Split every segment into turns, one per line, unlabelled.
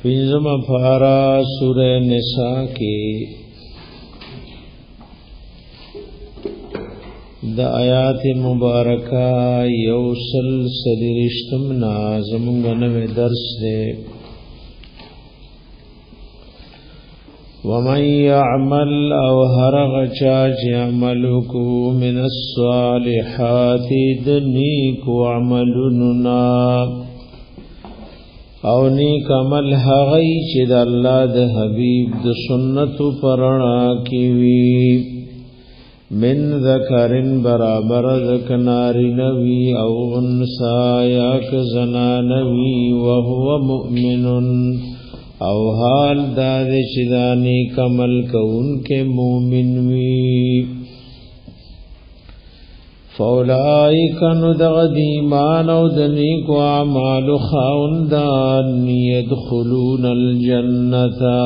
پنځم پارا سورہ نساء کې د آیات مبارکہ یوصل سدرشتم نازمونږ نوې درس دی. ومن يعمل او هرغ چاچ عملکو من الصالحات دنیک عملنا او نیک عمل هغی چې د الله د حبیب د سنت پرنا کی وی من ذکرن برابر ذکناری نوی او انسا یا کزنا نوی وهو مؤمن او حال داد چدانی کمل کون کے مومن وی فاولائک ندغد ایمان او دنیک و اعمال خاوندان یدخلون الجنتا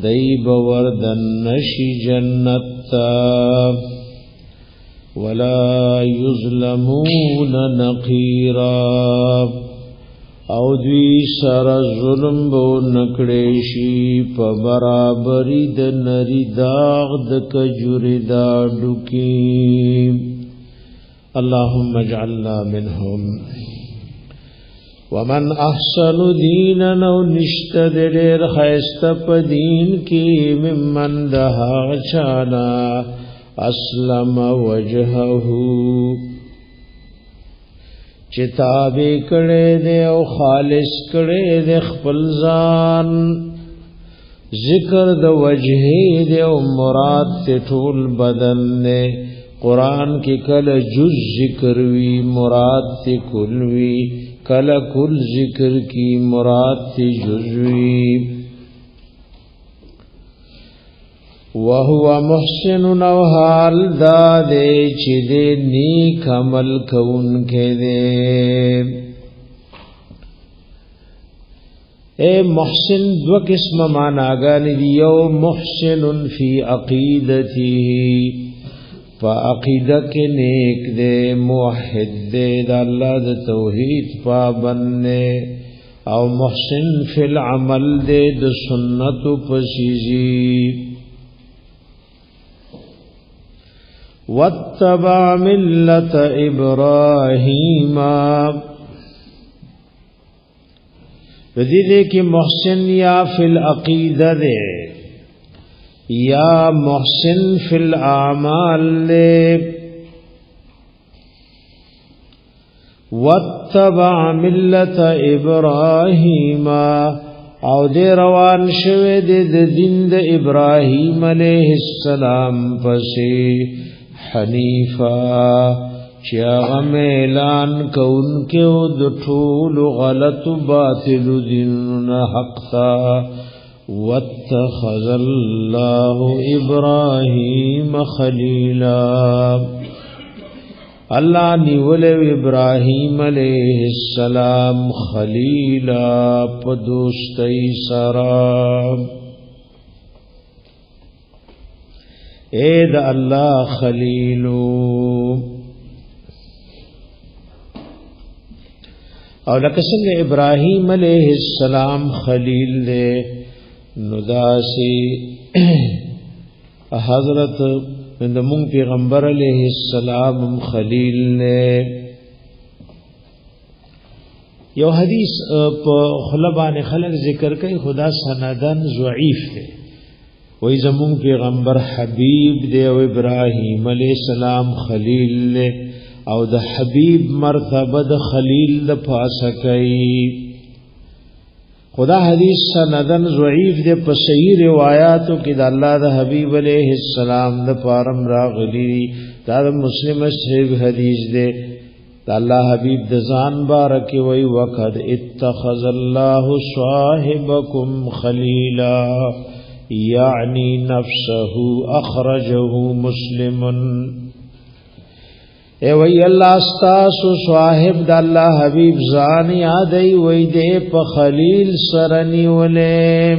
دیب وردن نشی جنتا ولا یظلمون نقیرا او دوی سر ظلم بو نکڑیشی پا برابری د نری داغ د کجوری دا ڈکی. اللهم اجعلنا منهم. ومن احسن دینا نو نشتد دیر خیست پا دین کی ممن دہا چانا اسلم وجہہو چتابی کڑے دے او خالص کڑے دے خپل ځان ذکر د وجہ دے او مراد تے ټول بدن دے. قرآن کی کل جز ذکر وی مراد تے کل وی کل کل ذکر کی مراد تے جز وی. وَهُوَ مُحْسِنٌ او حال دا دے چی دے نیک عمل کون کے دے. اے محسن دو قسم معناگانی دی. یو محسن فی عقیدتی فا عقیدہ کے نیک دے موحد دے دا اللہ دا توحید پابند دے. او محسن فی العمل دے دا سنت پسیزی. واتبع ملت ابراہیم ردیدے کی محسن یا فی العقیدہ دے یا محسن فی الاعمال دے. واتبع ملت ابراہیم او دے روان شوے دے دین د ابراہیم علیہ السلام پسے حنیفا چیاغم اعلان کون کے او دٹھول غلط باطل دین حق تا. واتخذ اللہ ابراہیم خلیلا اللہ نیول ابراہیم علیہ السلام خلیلا پدوستی سرام. اے دا اللہ خلیلو او لکسنگ ابراہیم علیہ السلام خلیل دے نداسی حضرت من پیغمبر علیہ السلام خلیل دے. یو حدیث پا خلبان خلق ذکر کئی خدا سندن ضعیف دے. وی زمون پیغمبر حبیب دے او ابراہیم علیہ السلام خلیل دے او د حبیب مرتبہ د خلیل د پاسه کئی. خدا حدیث سندن ضعیف دے په صحیح روایاتو کې د الله د حبیب علیہ السلام د پارم راغلی دا مسلم صحیح حدیث دے. د الله حبیب د ځان بارک وی وقد اتخذ الله صاحبکم خلیلا یعنی نفسه اخرجه مسلم. اے وی اللہ استاسو صاحب دا اللہ حبیب زان یادی وی دے پا خلیل سرنی ولے.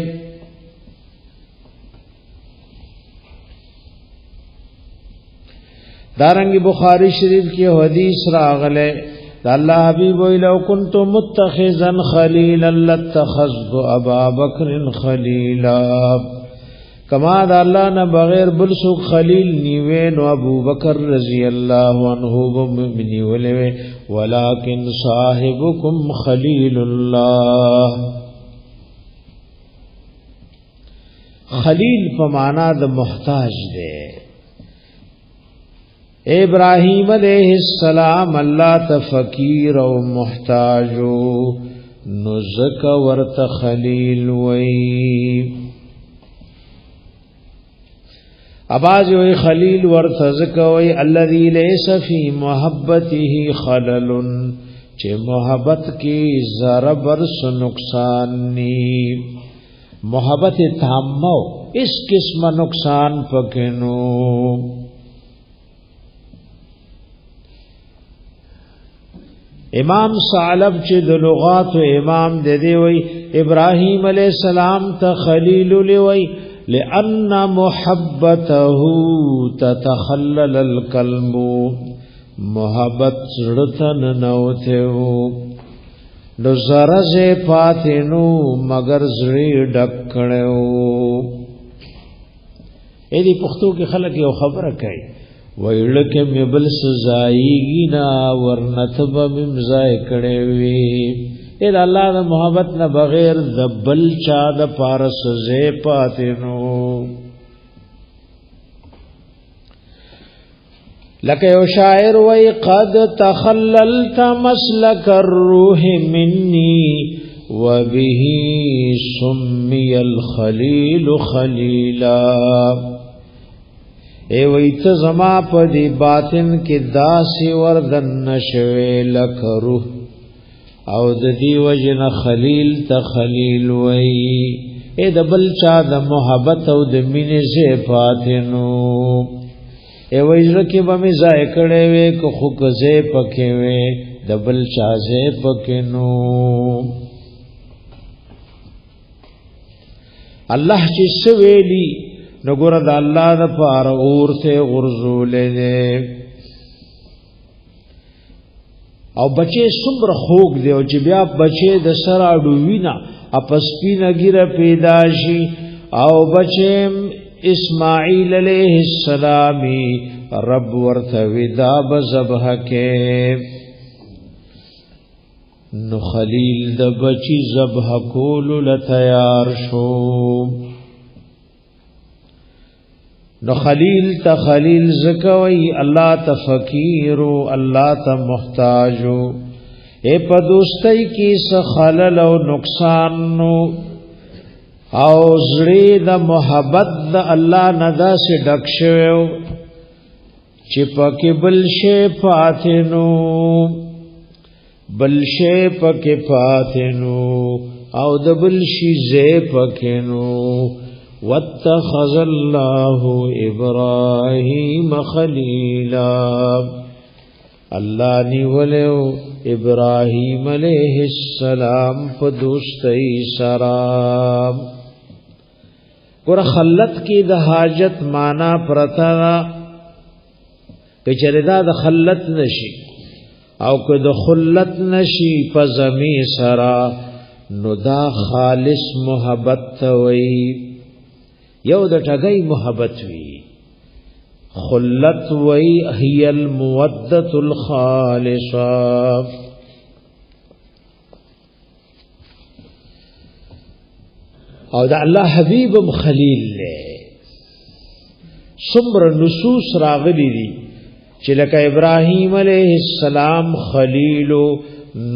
دارنگی بخاری شریف کی حدیث راغلے الله حبیب وی لو كنت متخذا خلیلا لاتخذت ابا بکر خلیلا کما دا الله نه بغیر بل څوک خلیل نیوه نو ابو بکر رضی الله عنه بمنی ولوي ولکن صاحبکم خلیل الله. خلیل په معنا د محتاج دی. ابراہیم علیہ السلام اللہ تفقیر و محتاجو نزک ورت خلیل وی اباز وی خلیل ورت زکوی الذی لیس فی محبته خلل چه محبت کی ذرا برس نقصان نی محبت تامو اس قسم نقصان پکنو. امام ثعلب چې د لغات امام د دی وی ابراهیم علیہ السلام ته خلیل لوی لئن محبته تتخلل القلب محبت زړتن نوته نو زرزه پاتینو مگر زړی ډکړو. اې دې پښتو کې خلک یو خبره کوي ویلکه مبل سزایږي نا ورنتب ممزای کړي وي اې الله د محبت نه بغیر د بل چا د پارس زې پاتینو. لکه یو شاعر وی قد تخللت مسلک الروح مني وبه سمي الخليل خليلا. اے ویت زما په دی باطن کې داسي وردن نشوي لکرو او د دی وجن خلیل ته خلیل وی اے د بل چا د محبت او د مینې زه پاتینو. اے ویزر کې به می ځای کړي وې کو خو کزه پکې وې د بل چا زه پکینو. الله چې سویلی نو ګور د الله د پاره اور ته غرزولې او بچي صبر خوګ دی او چې بیا بچي د سره اډوینا اپسپینا ګیره پیدا شي او بچم اسماعیل علیہ السلام رب ورته ودا بذبح کې نو خلیل د بچي ذبح کول ل تیار شو. نو خلیل تا خلیل زکوی اللہ تا فقیرو اللہ تا محتاجو اے پا دوستی کی سخلل او نقصانو او زری دا محبت دا اللہ ندا سے ڈکشویو چپا کی بلشے پاتنو بلشے پاکی پاتنو او دا بلشی زی پاکنو. واتخذ الله ابراهيم خليلا الله نیولیو ابراهيم علیہ السلام په دوستۍ سره. ګور خلت کې د حاجت معنا پرتا کچره دا د خلت نشي او که د خلت نشي په زمي سره نو دا خالص محبت وي یو د ټګي محبت وی خلت وی هي المودة الخالصة. او دا الله حبیب خلیل له صبر نصوص راغلی دي چې لکه ابراهیم علیہ السلام خلیل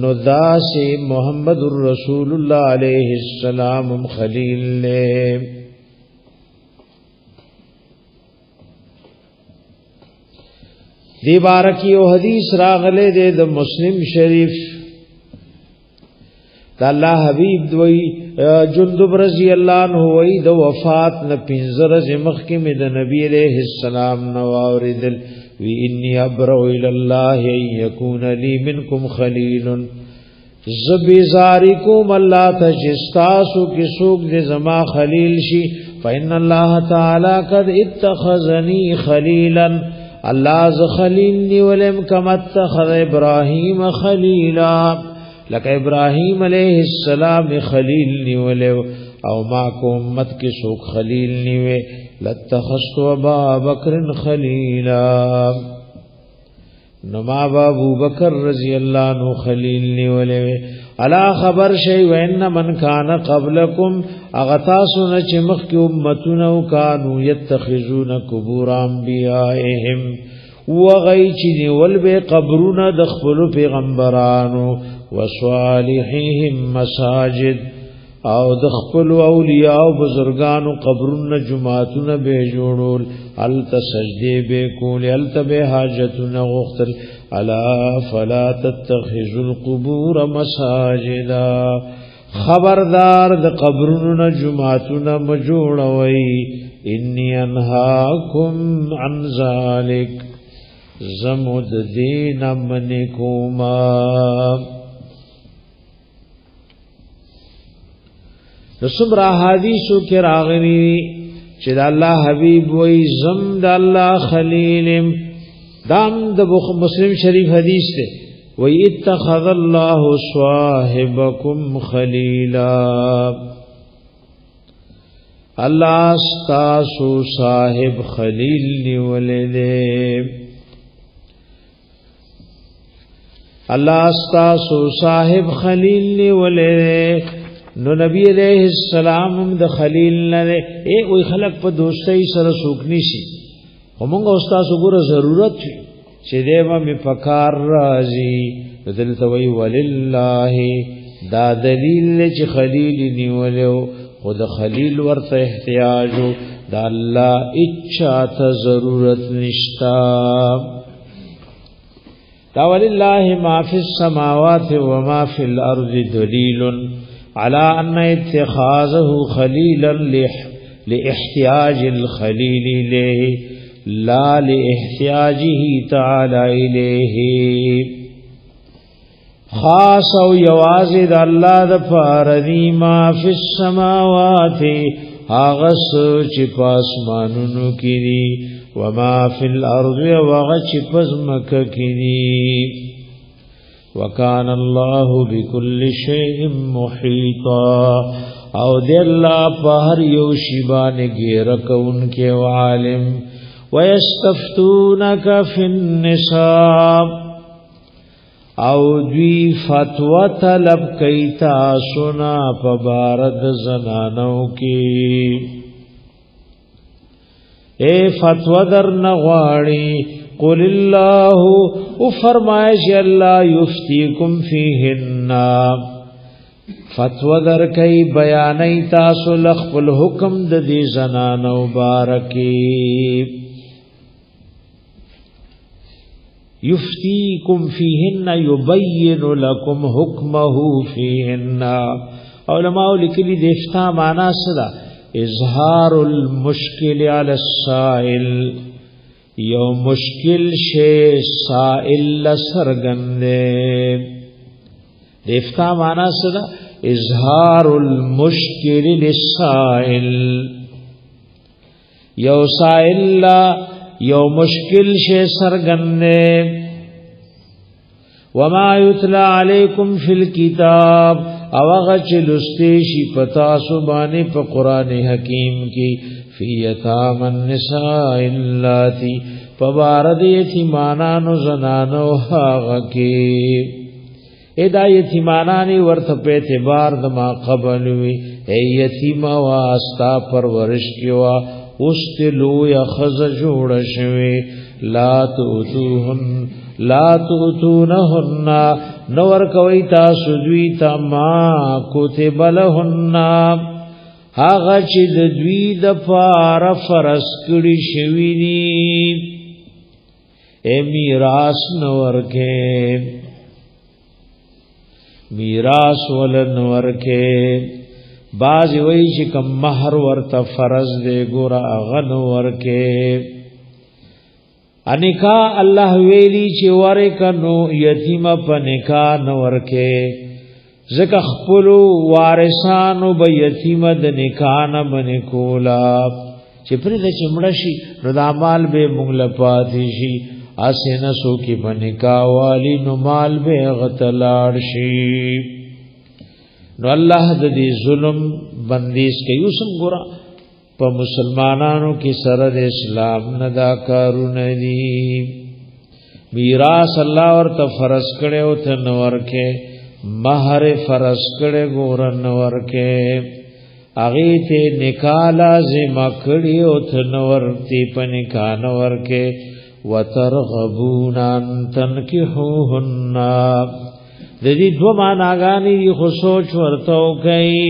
نو داس محمد رسول الله علیہ السلام خلیل له. دی بارکی او حدیث راغلے دے د مسلم شریف دا اللہ حبیب دوی جندب رضی اللہ عنہ وی د وفات ن پنځه ورځې مخکې مې د نبی علیہ السلام نو اوریدل وی انی ابرو الی الله یکون لی منکم خلیل زبیزاریکم الله تجستاسو کی سوق دې زما خلیل شي فإن الله تعالی قد اتخذنی خلیلا الله ز خلیل نیولم کما اتخذ ابراهیم خلیلا لکه ابراهیم علیہ السلام خلیل نیولو او ما کو امت کې سوک خلیل نیوه لتخذت ابا بکر خلیلا نما ابو بکر رضی اللہ عنہ خلیل نیولو الا خبر شی وان من کان قبلکم اغتاسن چمخ کی امتونو کانو یتخذون قبور انبیائهم وغی چنی ولبه قبرون دخپلو پیغمبرانو وصالحیهم مساجد او دخپلو اولیاء و بزرگانو قبرون جماعتون بے جوڑول علت سجدے بے کول علت بے حاجتون غختل الا فلا تتخذوا القبور مساجدا خبردار د قبرون جماعتون مجوڑوئی انی انہاکم عن ذالک زمد دین منکوما نسمرا حدیثو کی راغلی چې د الله حبیب وی زم د الله خلیلم دام د مسلم شریف حدیث ته وی اتخذ الله صاحبکم خلیلا الله استاسو صاحب خلیل نیولې الله استاسو صاحب خلیل نیولې نو نبی علیہ السلام د خلیل نه اے وی خلق په دوستۍ سره سوکنی شي همغه استاد وګوره ضرورت چې دیمه می پکار راځي دلته وی ولله دا دلیل چې خلیل نیولو خود خلیل ورته احتیاج دا الله اچھا ته ضرورت نشتا دا ولله ما فی السماوات و ما فی الارض دلیل على ان اتخاذه خليلا لاحتياج الخليل اليه لا لاحتياجه تعالى اليه خاص او یوازد الله د فاردی ما فی السماوات اغس چې پاسمانونو کې دي و ما فی الارض وغ چې پزمکه کې دي وکان الله بكل شیء محیطا او دی الله په هر یو شی باندې ګیر کونکي عالم ويستفتونک فی النساء او دوی فتوا طلب کیتا سنا په بارد زنانو کې اے فتوا در نغواړي قل الله او فرمایش الله یفتیکم فیهن فتوا در کای بیانای تاسو لخل حکم د دې زنانو بارکی یفتیکم فیهن یبین لكم حکمه فیهن علماء لیکلی د افتا معنا سره اظهار المشکل علی السائل یو مشکل شی سائل لسرگندے دیفتا مانا صدا اظہار المشکل للسائل یو سائل یو مشکل شی سرگندے وما یتلا علیکم فی الکتاب اوغچ لستیشی پتا سبانی پا قرآن حکیم کی فی یتام النساء اللاتی فبارد یتیمانانو زنانو حاغکی ادا یتیمانانی ورت پہ اعتبار دما قبلوی اے یتیم واسطا پرورش کیوا استلو یا خز جوڑ شوی لا تؤتونهن نور کوي تاسو دوی تا ما کتب لهن هغه چې د دوی د پار فرض کړی شوی دی اے میراث نور کې میراث ولن ورکه باز وی چې کم مہر ورته فرض دی ګور اغن ورکه انکا الله ویلی چې ورکنو یتیم په نکاح نو ورکه زکه خپل وارثانو به یتیم د نکاح نه باندې کولا چې پرې د چمړه شي نو د مال به مونږ لپاتې شي اسنه سو کې بنکا والی نو مال به غتلاړ شي نو الله د دې ظلم بندیش کوي اوسم ګورا په مسلمانانو کې سره د اسلام نه دا کارونه دي میراث الله ورته فرض کړي او ته نور کې مہر فرض کړي ګور نور کې اغه ته نکاح لازم کړي او ته نور تی په نکاح نور کې وترغبون ان تنكحوهن د دې دوه معناګانې خو سوچ ورته کوي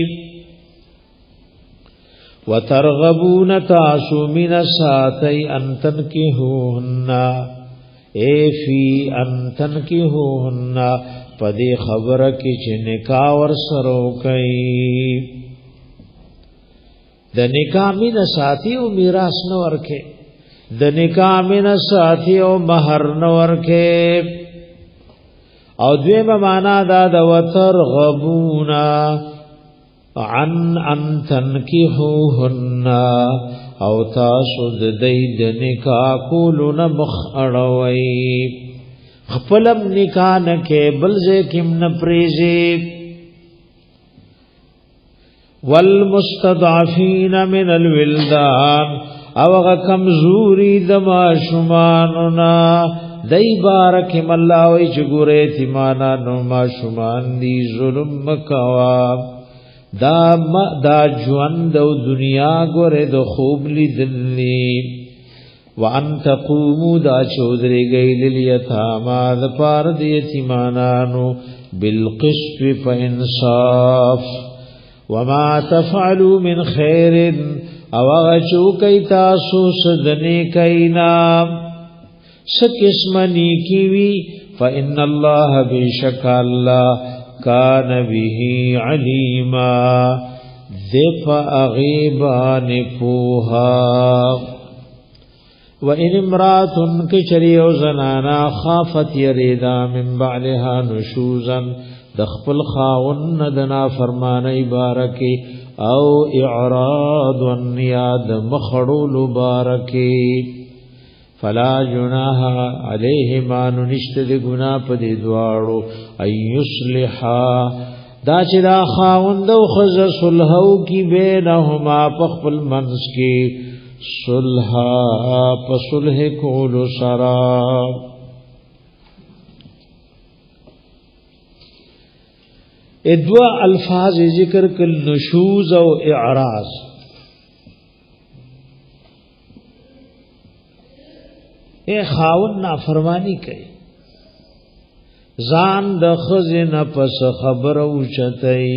وترغبون تاسو من ساتي ان تنكحوهن اے فی ان تنكحوهن پدې خبره کې چې نکاح ور سره کوي د نکاح مين ساتي او میراث نو ورکه د نکاح مين ساتي او مہر نو ورکه او دویمه معنا دا د وترغبون عن ان تنكحوهن او تاسو د دې د نکاح کولو نه مخ اړوي خپلم نکاح نه کې بل ځکه نه پریزي والمستضعفين من الولدان او کمزوري د ماشوماننا دای بارک الله وی چګوره تیمانا نو ماشومان دي ظلم مکوا دا ژوند او دنیا ګوره د خوب لیدلی وان تقوموا دا چودري گیل الیتاما د پار د یتیمانانو بالقسط فانصاف وما تفعلوا من خير او غچو کای تاسو سدنی کینا سکسمنی کیوی فان الله بشک الله کان به علیما ذف اغیبان پوها وان امرات کچریو زنانا خافت یریدا من بعلها نشوزا دخل خاون دنا فرمانی بارکی او اعراض یاد مخړول بارکی فلا جناح علیهما نشت دی گناہ پدی دواړو ایصلحا دا چې دا خاوند او خز صلحو کی بینهما پخپل منس کی صلحا پصلح کول سرا ادوا الفاظ ذکر کل نشوز او اعراض اے خاون نافرمانی کوي ځان د خزنه پس خبر او چتای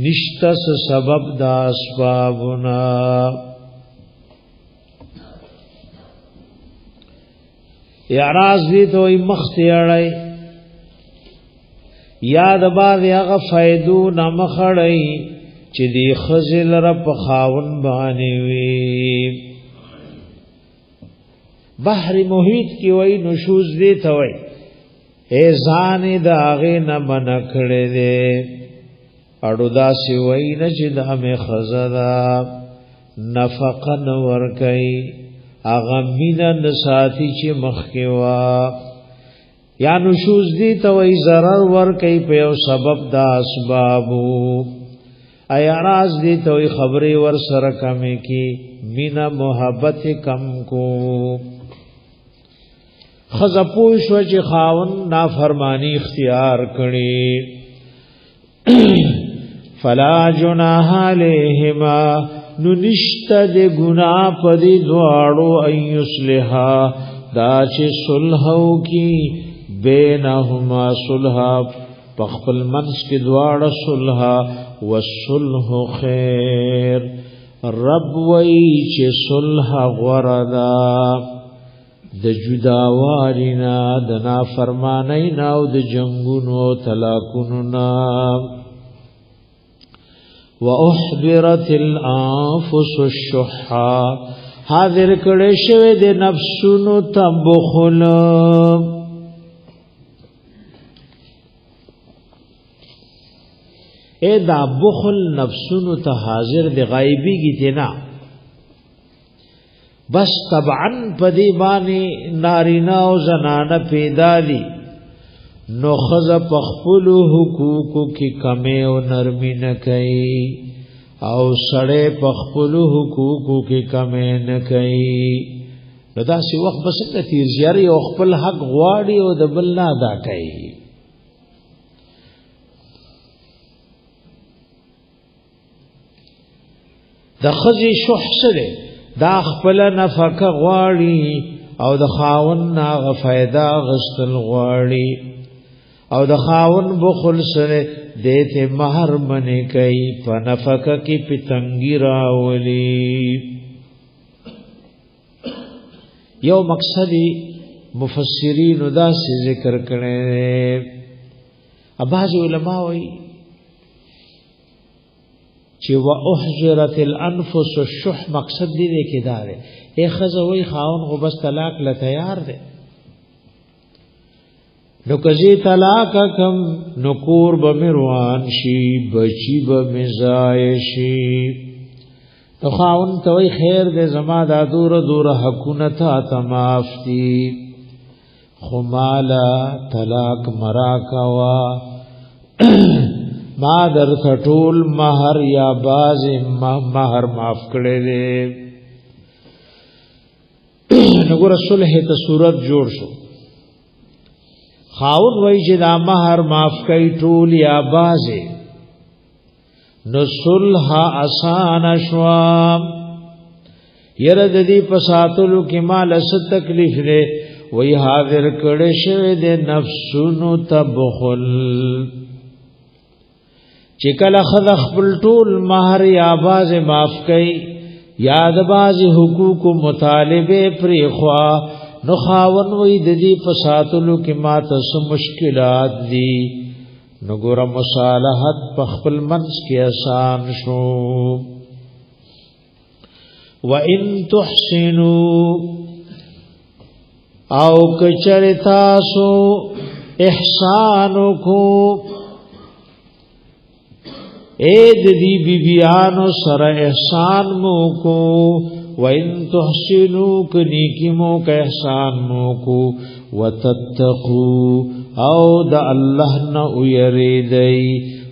نشتس سبب دا اسبابنا اعراض دي ته مختیړای یاد باز هغه فائدو نمخړی چې دی خزل رب خاون باندې وی بحر محیط کی وای نشوز دی ته وای اے ځان داغه نه منکړې دې اړو داسي وای نه چې د امه خزدا نفقن ور کوي اغه مینن ساتي چې مخکوا یا نشوز دی ته وای zarar ور کوي په یو سبب دا اسبابو ایا راز دی ته وای خبري ور سره کمې کی مینا محبت کم کو خزپوش و چې خاون نافرمانی اختیار کړي فلا جناح علیهما نو نشته د ګناه پدې دواړو ایصلحا دا چې صلحو کی بینهما صلحا پخپل منس کې دواړه صلحا والصلح خیر رب وای چې صلح غردا د جداوارینا د نافرمانینا او د جنگونو طلاقونو نا واحضرت الانفس الشح حاضر کړه شوی د نفسونو تبخل اے دا بخل نفسونو ته حاضر د غایبی کی تینا بس طبعا پدی بانی نارینا او زنانه پیدا دی نو خز پخپلو حقوقو کی کمی او نرمی نکئی او سڑے پخپلو حقوقو کی کمی نکئی نو دا سی وقت بسنگ تیر زیاری او خپل حق غواړي او د بل نه ادا کوي د خزي شح سره دا خپل نفقه غواړي او د خاون نه فائدہ غستل غواړي او د خاون بخل سره دته مہر منی کوي په نفقه کې پتنګي راولي یو مقصد مفسرین دا سے ذکر کړي اباظ علماء وی چې واحجرت الانفس الشح مقصد دې کې دا ده اے خزوی خاون غو بس طلاق ل تیار ده نو کزی طلاق کم نکور بمروان شي بچی بمزایشی تو خاون توي خیر دې زما دا دور دور حقونه تا تمافتی خمالا طلاق مرا کوا ما در ټول مہر یا باز مہر معاف کړي دې نګور صلح ته صورت جوړ شو خاون وای چې دا مہر معاف کړي ټول یا بازه نو صلح آسان شوا يرد دې پساتلو کې مال ست تکلیف دې وای حاضر کړه شوی دې نفسونو تبخل چې کله خذ خپل ټول مہر یا باز معاف کړي یاد باز حقوق مطالبه پرې خوا نو خاون وای د دې پساتلو کې ماته سم مشکلات دي نو ګور مصالحت په خپل منځ کې آسان شو وان تحسنوا او کچرتا سو احسانکو اے دی بیبیانو سر احسان مو کو وان تحسنوا کنیکی مو کا احسان مو کو وتتقوا او د الله نه ويریدای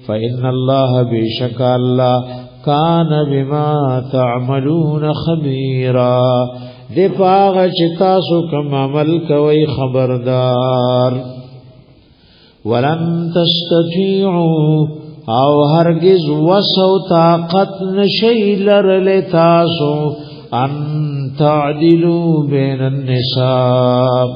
فإن الله بشک الله کان بما تعملون خبيرا د پاغه چې تاسو کوم عمل کوي خبردار ولن تستطيعوا او هرگز وسو طاقت نشی لرل تاسو ان تعدلوا بین النساء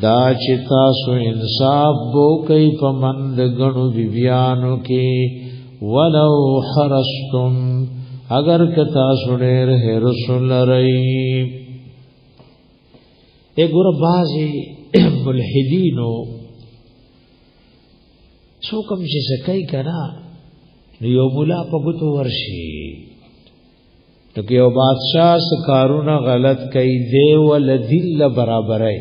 دا چې تاسو انصاف بو کوي په مند غنو بیبیانو کې ولو حرستم اگر کتا سړیر ہے رسول رئی اے ګور بازي ملحدینو څوکم چې سکای کنا یو مولا په ګوتو ورشي ته یو بادشاہ سکارونه غلط کوي دی ول دل برابرای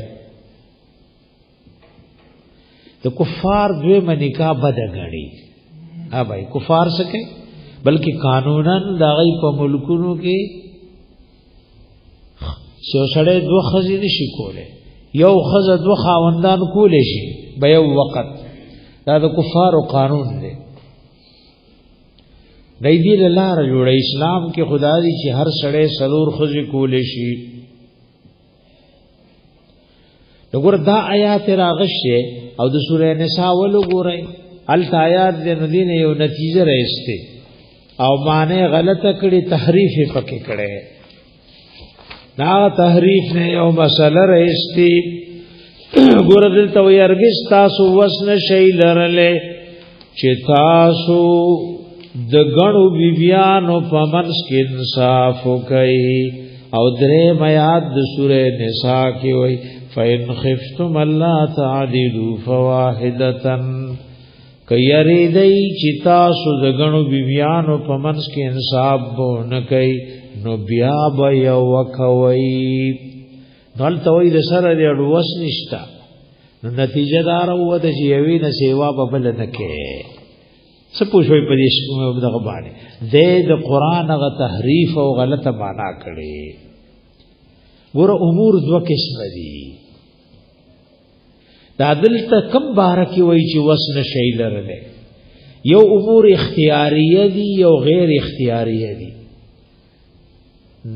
تو کفار دوی منکا بد غړي ا بھائی کفار سکے بلکې قانونن دا غي په ملکونو کې سو سړې دوه خزې نشي کوله یو خزه دوه خاوندان کولې شي په یو وخت دا د کفارو قانون دی دای دې لاره جوړ اسلام کې خدای دې چې هر سړی سلور خزې کولې شي وګور دا آیات راغشه او د سوره نساء ولو ګورئ ال آیات د ندین یو نتیجه راځته او معنی غلطه کړي تحریف پکې کړي دا تحریف نه یو مسله راځتي ګور دلته وي ارګس تاسو وسنه شی لرله چې تاسو د غړو بیبيانو په منځ کې انصاف وکړي او درې میات د سوره نساء کې وي فَإِنْ خِفْتُمْ أَلَّا تَعْدِلُوا فَوَاحِدَةً کيري دای چې تاسو د غنو بیبيانو په منځ کې انصاف بو نه کوي نو بیا به یو وکوي دلته وای د سره د اډوس نشتا نو نتیجه دار وو د یوې نه سیوا په بل نه کې څه پوښوي په دې دغه باندې د قران غ تحریف او غلطه معنا کړي ګور امور دو قسم دي دا دلته کم بارکی وای چې وسن شی لرله یو امور اختیاریه دي یو غیر اختیاریه دي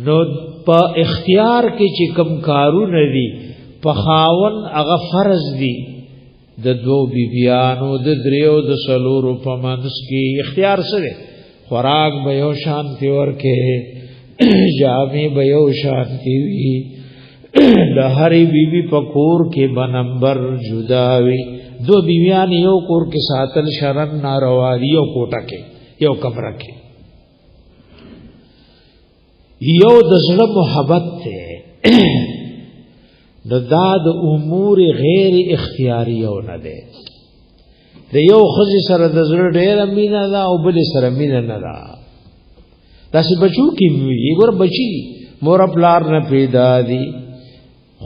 نو په اختیار کې چې کم کارونه دي په خاون هغه فرض دي د دو بیبیانو د دریو د سلورو په منځ کې اختیار سره خوراک به یو شانتی ورکه جامې به یو شانتی وي د هرې بیبي په کور کې به نمبر جدا وي دو بیبیان یو کور کې ساتل شرن ناروا دي یو کوټه کې یو کمره کې یو د زړه محبت ته دا د امور غیر اختیاریو نه ده د یو خزي سره د زړه ډېر مینه ده او بل سره مینه نه ده داسې بچو کې وي ګور بچي مور پلار نه پیدا دي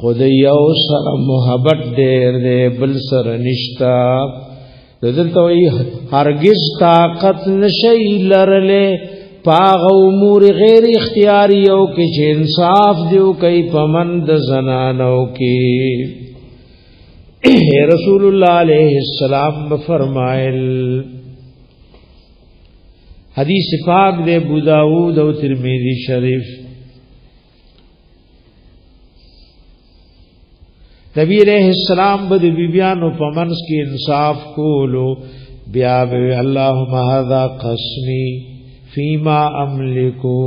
خود یو سره محبت ډېر ده بل سره نشتا دلته وي هرگز طاقت نشي لرله پاغ امور غیر اختیاریو کې چې انصاف دیو کوي پمند زنانو کې رسول الله علیه السلام فرمایل حدیث پاک دے ابو داؤد او ترمذی شریف نبی علیہ السلام بد بیبیانو پمنس کی انصاف کولو بیا بی اللہم هذا قسمی فیما املکو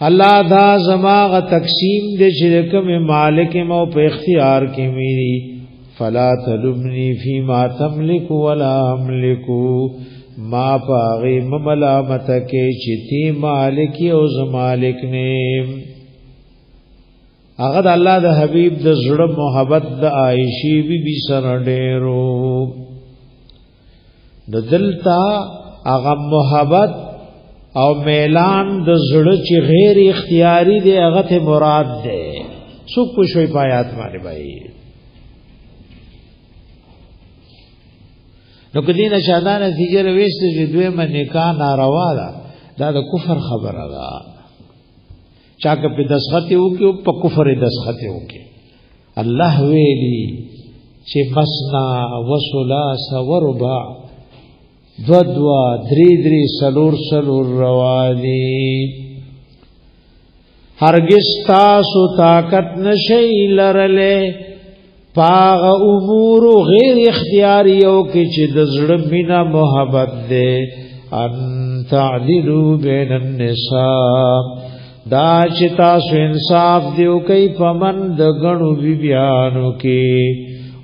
اللہ دا زماغ تقسیم دے شرکم مالک مو پہ اختیار کی میری فلا تلمنی فیما تملک ولا املکو ما پاغی مملامت کے چتی مالکی او زمالک نیم اغد اللہ دا حبیب دا زړه محبت دا عائشی بی بی سر ډیرو دا دلتا اغا محبت او میلان د زړه چې غیر اختیاری دی هغه ته مراد ده سو کو شوي پایات باندې بھائی نو کدی نه شاده نتیجه رويست چې دوی باندې نکاح ناروا ده دا د کفر خبره ده چا که په دسخط یو کې په کفر دسخط یو کې الله ویلي چې مسنا وسلاس وربع دوا دری سلور روانی هرگز تاسو طاقت نشئی لرلے پاغ امور غیر اختیاریو کی چی دزړه مینا محبت دے ان تعدلو بین النساء دا چی تاسو انصاف دیو کئی پمن دگنو بیانو کی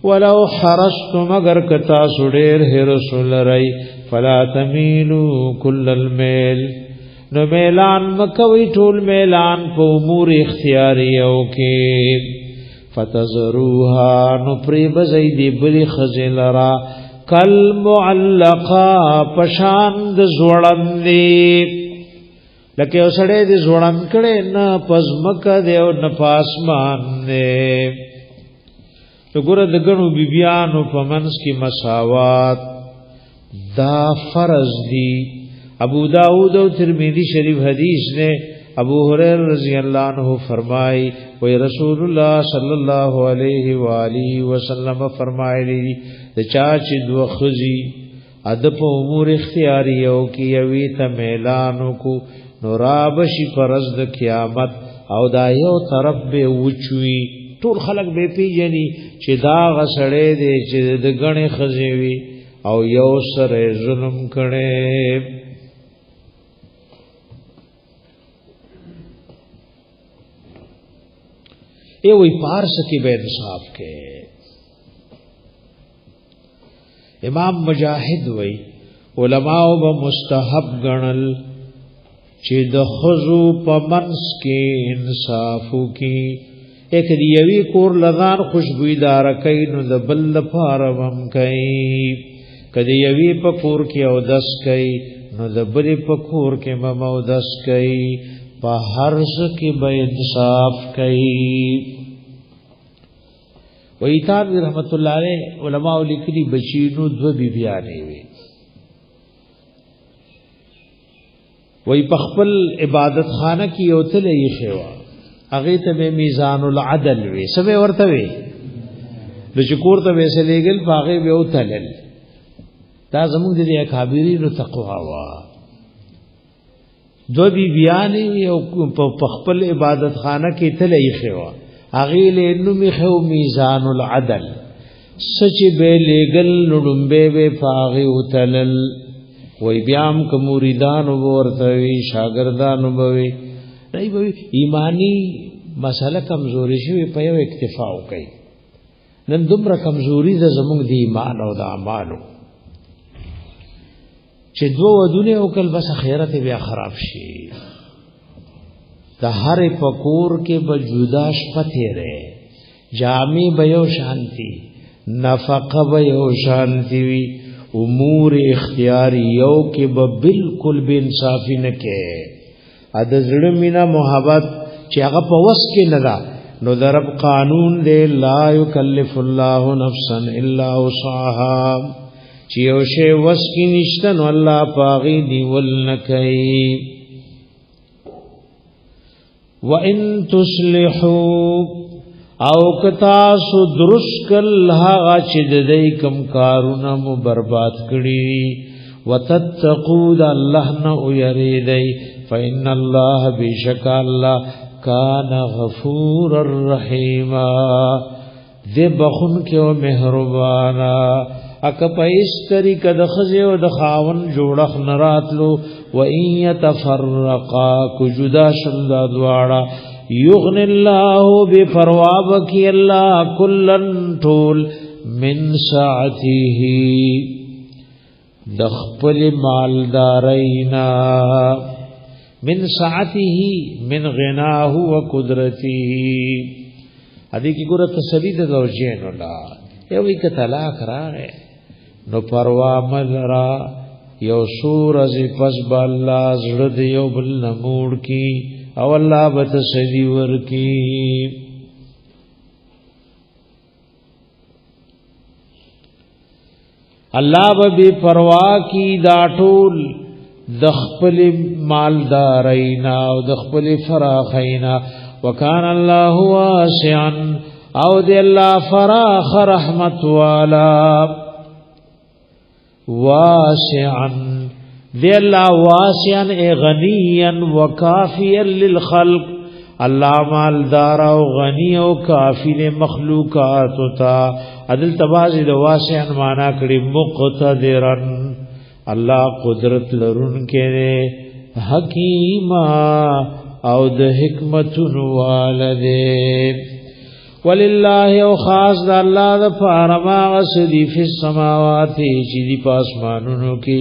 ولو حرستم اگر کتا سڑیر حرسل رئی فلا تمیلو کل المیل نو میلان مکوی ټول میلان په امور اختیاریو کې فتزروها نو پری بزیدی بلی خزلرا کل معلقا پشاند زوړندې لکه اوسړې دې زوړند کړي نه پزمک دې او نه پاسمان دې وګوره دغنو بیبیانو په منځ کې مساوات دا فرض دی ابو داؤد و ترمذی شریف حدیث نے ابو هريره رضی اللہ عنہ فرمائی و رسول اللہ صلی اللہ علیہ وآلہ وسلم فرمایلی د چاچ دو خزی ادب امور اختیاریو کی یوی ته میلانو کو نورابشی فرض د قیامت او دا یو طرف به وچوي ټول خلق به پیجنی چې دا غسړې دي چې د غنې خزیوي او یو سره ظلم کړي ای وی پارس کی بے انصاف کے امام مجاہد وی علماء و مستحب گنل چې د خزو په منس کې انصافو کی ایک دیوی کور لغان خوشبویدار کئی نو د بل لپاره هم کئی کدی یوی په کور کې او دس کئی نو د بل په کور کې مو دس کئی په هر څه کې به انصاف کئی ویتاب رحمت الله علیه علماء لیکلي بچینو دو بیبیانې وي وی پخپل عبادت خانه کې یو تلې شوا هغه ته میزان العدل وي سبه ورته وي د شکور ته وسلېګل پاغه به وتلل دا زموږ د اکابرینو تقوا وا دو بی بیان یو په خپل عبادت خانه کې تلې خوا هغه له نو میخو میزان العدل سچ به لګل نډمبه به پاغه وتلل وای بیام ک مریدان ورته وی شاګردان وبوي نه وي ایمانی مسله کمزوري شوی په یو اکتفا وکي نن دومره کمزوري د زموږ د ایمان او د اعمالو چې دوه ودونه او کل بس خیرت بیا خراب شي د هر پکور کې بجودا شپته رې جامع به یو شانتی نفقه به یو شانتی وی امور اختیاری یو کې به بالکل بے انصافی نه کې ا د زړه مینا محبت چې هغه په وس کې نه ده نو درب قانون دې لا یکلف الله نفسا الا وسعها چې یو شی وس کې نشته نو الله پاغي دی ول نکي وان تصلحوا او کتا سو درشکل هغه چې د دې کم کارونه مو برباد کړي وتتقوا الله نه ويریدای فإن الله بشک الله کان غفور الرحیم دې بخون کې او مهربانا اک پېس طریقه د خزه او د خاون جوړخ نراتلو و ان يتفرقا کو جدا شل دواړه یغن الله بفرواب کی الله کلن طول من ساعته د خپل مالدارینا من ساعته من غناه وقدرته ادي کی ګره تسلی د زوجین الله یو یک طلاق راغې نو پروا ملرا یو سور از پس بالله زړه دی یو بل نموړ کی او الله به تسلی ورکی الله به پروا کی دا ټول د خپل مالدارینا او د خپل فراخینا وکان الله واسعا او د الله فراخ رحمت والا واسعا د الله واسعا غنیا وکافیا للخلق الله مالدار او غنی او کافی مخلوقات تا عدل تبازی د واسعا معنا کړي مقتدرن الله قدرت لرون کې حکیما او د حکمتون والده ولله او خاص د الله د فارما غسدی فی السماوات چې دی پاسمانونو کې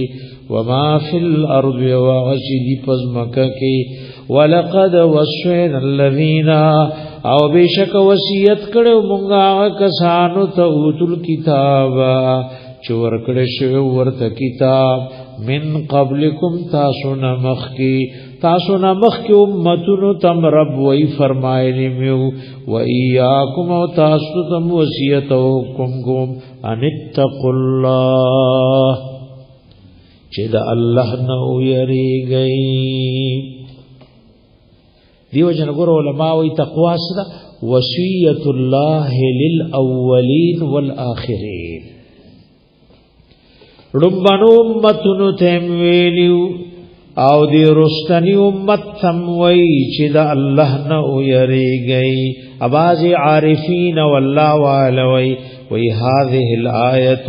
وما فی الارض وغسدی پزمکه کې ولقد وصینا الذین او بشک وصیت کړو مونږه کسانو ته اوتل کتاب چور کړه شو ورته کتاب من قبلکم تاسو نمخ کی امتونو تم رب وی فرمایلی میو و ایاکم او تاسو تم وصیت حکم کوم ان اتقوا الله چې د الله نو یریږي دیو جن ګور علماء وی تقوا سره وصیت الله للاولین والآخرین ربانو امتونو تم ویلیو او دی رستنی امت تم وی چې د الله نه یریږي اباز عارفین والله والوی وی هذه الآیه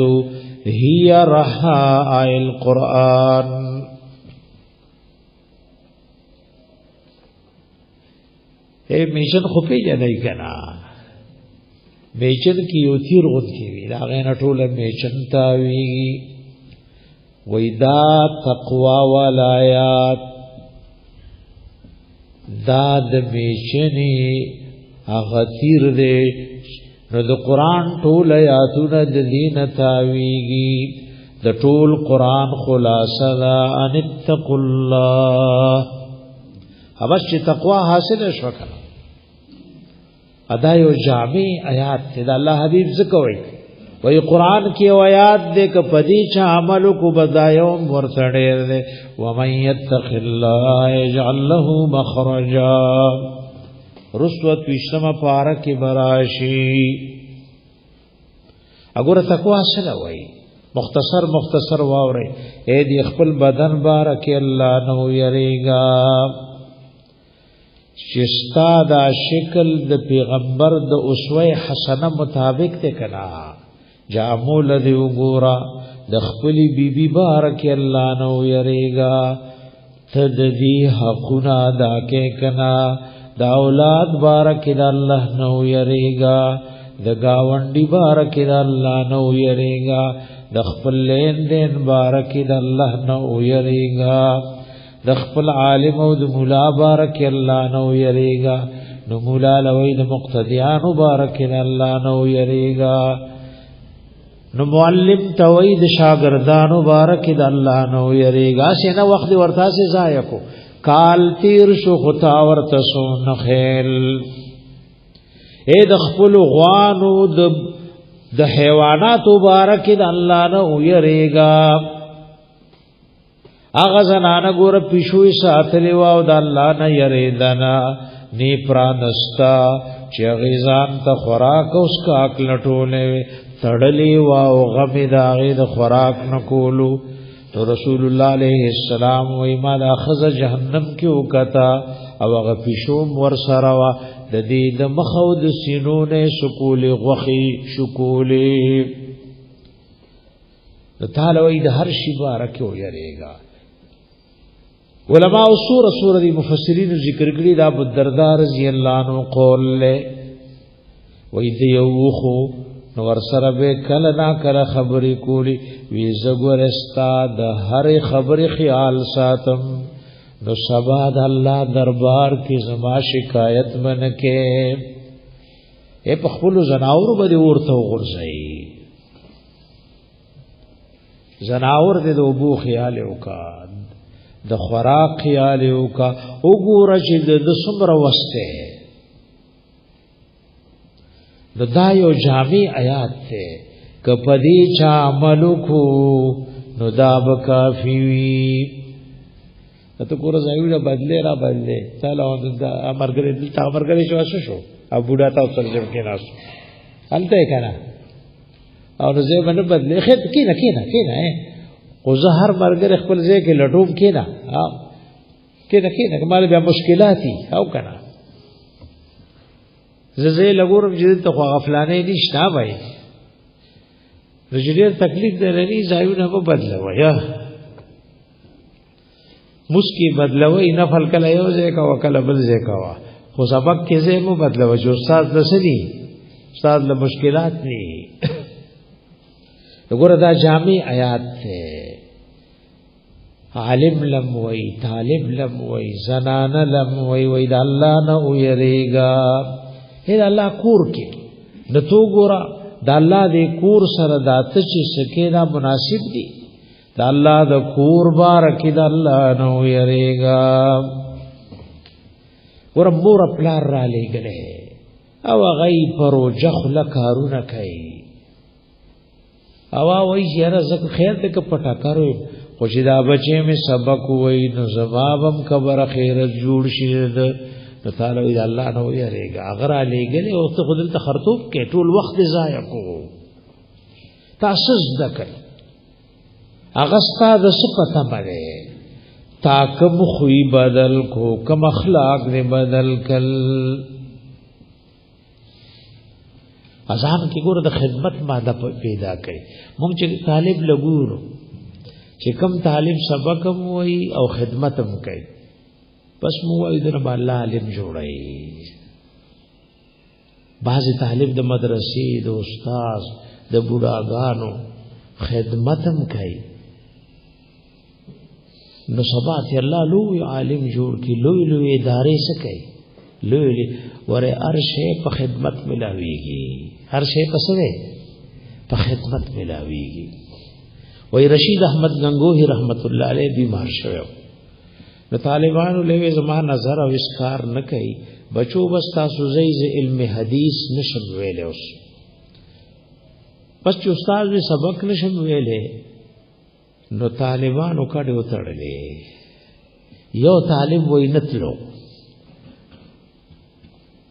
هي رحاء القرآن اے میشن خو پیژنې کنا میشن کی یو تیر غون کی وی دا غینه ټوله میشن تاوی ویدا تقوا والآیات دا د میشنی اغتیر دے نو د قرآن ټول آیاتونه د دین تاویگی د ټول قرآن خلاصه دا ان اتقوا الله اوس چې تقوا حاصل شو کړه ادا یو جامع آیات د الله حبیب ذکروي وی قرآن کی آیات دے کہ پدی چا عملو کو بدایوم ورسڑیر دے ومن یتق اللہ یجعل له مخرجا رسوت وشتمه پارا کې براشي. اګوره تقوا سره وای مختصر واوري اے دی خپل بدن بارک الله نو یریگا شستا دا شکل د پیغمبر د اسوه حسنه مطابق ته کنا جامول دی وګورا د خپل بیبي بارک الله نو یریگا تددی حقنا دا کې کنا دا اولاد بارک الله نو یریگا د گاونډي بارک الله نو یریگا د خپل لین دین بارک الله نو یریگا د خپل عالم او د مولا بارک الله نو یریگا نو مولا لوی د مقتدیان بارک الله نو یریگا نو معلم توید شاگردان بارک الله نو یریگا سینه وخت ورتا سے ضایع کو کال تیر شو خطا ورته سو نخیل اے د خپل غوانو د حیوانات مبارک د الله نه ويریگا اغه زنانه ګور پښوی ساتلی واو د الله نه یریدنا نی پرانستا چې غیزان ته خوراک اوس کا کلټولې تړلی واو غم داغه د خوراک نکولو تو رسول الله علیه السلام وای ما د اخذ جهنم کې وکتا او هغه پښوم ور سره وا د دې د مخو د سینونه شکول غوخي شکولې د تعالی وای د هر شی بارک ويریگا علماء سوره دی مفسرین ذکر کړي دا ابو الدرداء رضی الله عنه قول له وای دی یوخو نو ور سره به کله نا کله خبرې کولی وی زګورستا د هر خبرې خیال ساتم نو سبا د الله دربار کې زما شکایت منکه اے په خپل زناور باندې ورته ورځي زناور دې د ابو خیال وکا د خوراک خیال وکا وګوره چې د څومره وسته د دایو جامع آیات ته کپدی چا عملو کو نو دا بکافی وی ته کور ځایونه بدله را بدله تعالی دا امرګری دلته امرګری شو ابو ډا تاسو سره جمع کیناس الته کنا او زه باندې بدله خد کینا او زه هر مرګری خپل ځای کې لټوم کینا کمال بیا مشکلاتي او کنا زه لګورم چې ته خو غفلانه نشته وای رجلیر تکلیف درنی ځایونه په بدلوي یا مسکی بدلوي نفل کله یو ځای کا وکله بل ځای کا خو سبق کې زه مو بدلوي جو استاد دسلی استاد له مشکلات ني وګوره دا جامع آیات ته عالم لم وای طالب لم وای زنان لم وای دا الله نه ويریگا هي الله کور کې د تو ګورا د الله دې کور سره د اتچ سکه دا مناسب دي د الله د کور بارک د الله نو یریگا ور مور پلار را لګلې او غي پرو جخل کارونه کوي او وای یاره زکه خیر دې ک پټا کارو خو چې دا بچې می سبق وای نو جوابم خبر خیرت جوړ شي نو تعالی وی الله نو یریگا اگر علی گله او ته خدل ته خرطوب کې ټول وخت ضایع کو تاسو ذکر اغستا د صفته باندې تاکم خوې بدل کو کم اخلاق نے بدل کل اذان کی ګور د خدمت ماده پیدا کړي مونږ چې طالب لګورو چې کم طالب سبق هم وای او خدمت هم کوي پس مو وای در الله عالم جوړای بعض طالب د مدرسې د استاد د بوډاګانو خدمت هم کوي نو سبا ته الله لوی عالم جوړ کی لوی ادارې څه کوي لوی ور هر شی په خدمت ملاويږي هر شی په خدمت ملاويږي وای رشید احمد گنگوہی رحمت الله علیه بیمار شوی نو طالبانو له زما نظر او اسکار نه کوي بچو بس تاسو زې علم حدیث نشم ویلې اوس بس چې استاد به سبق نشم ویلې نو طالبانو کډه وتړلې یو طالب وای نتلو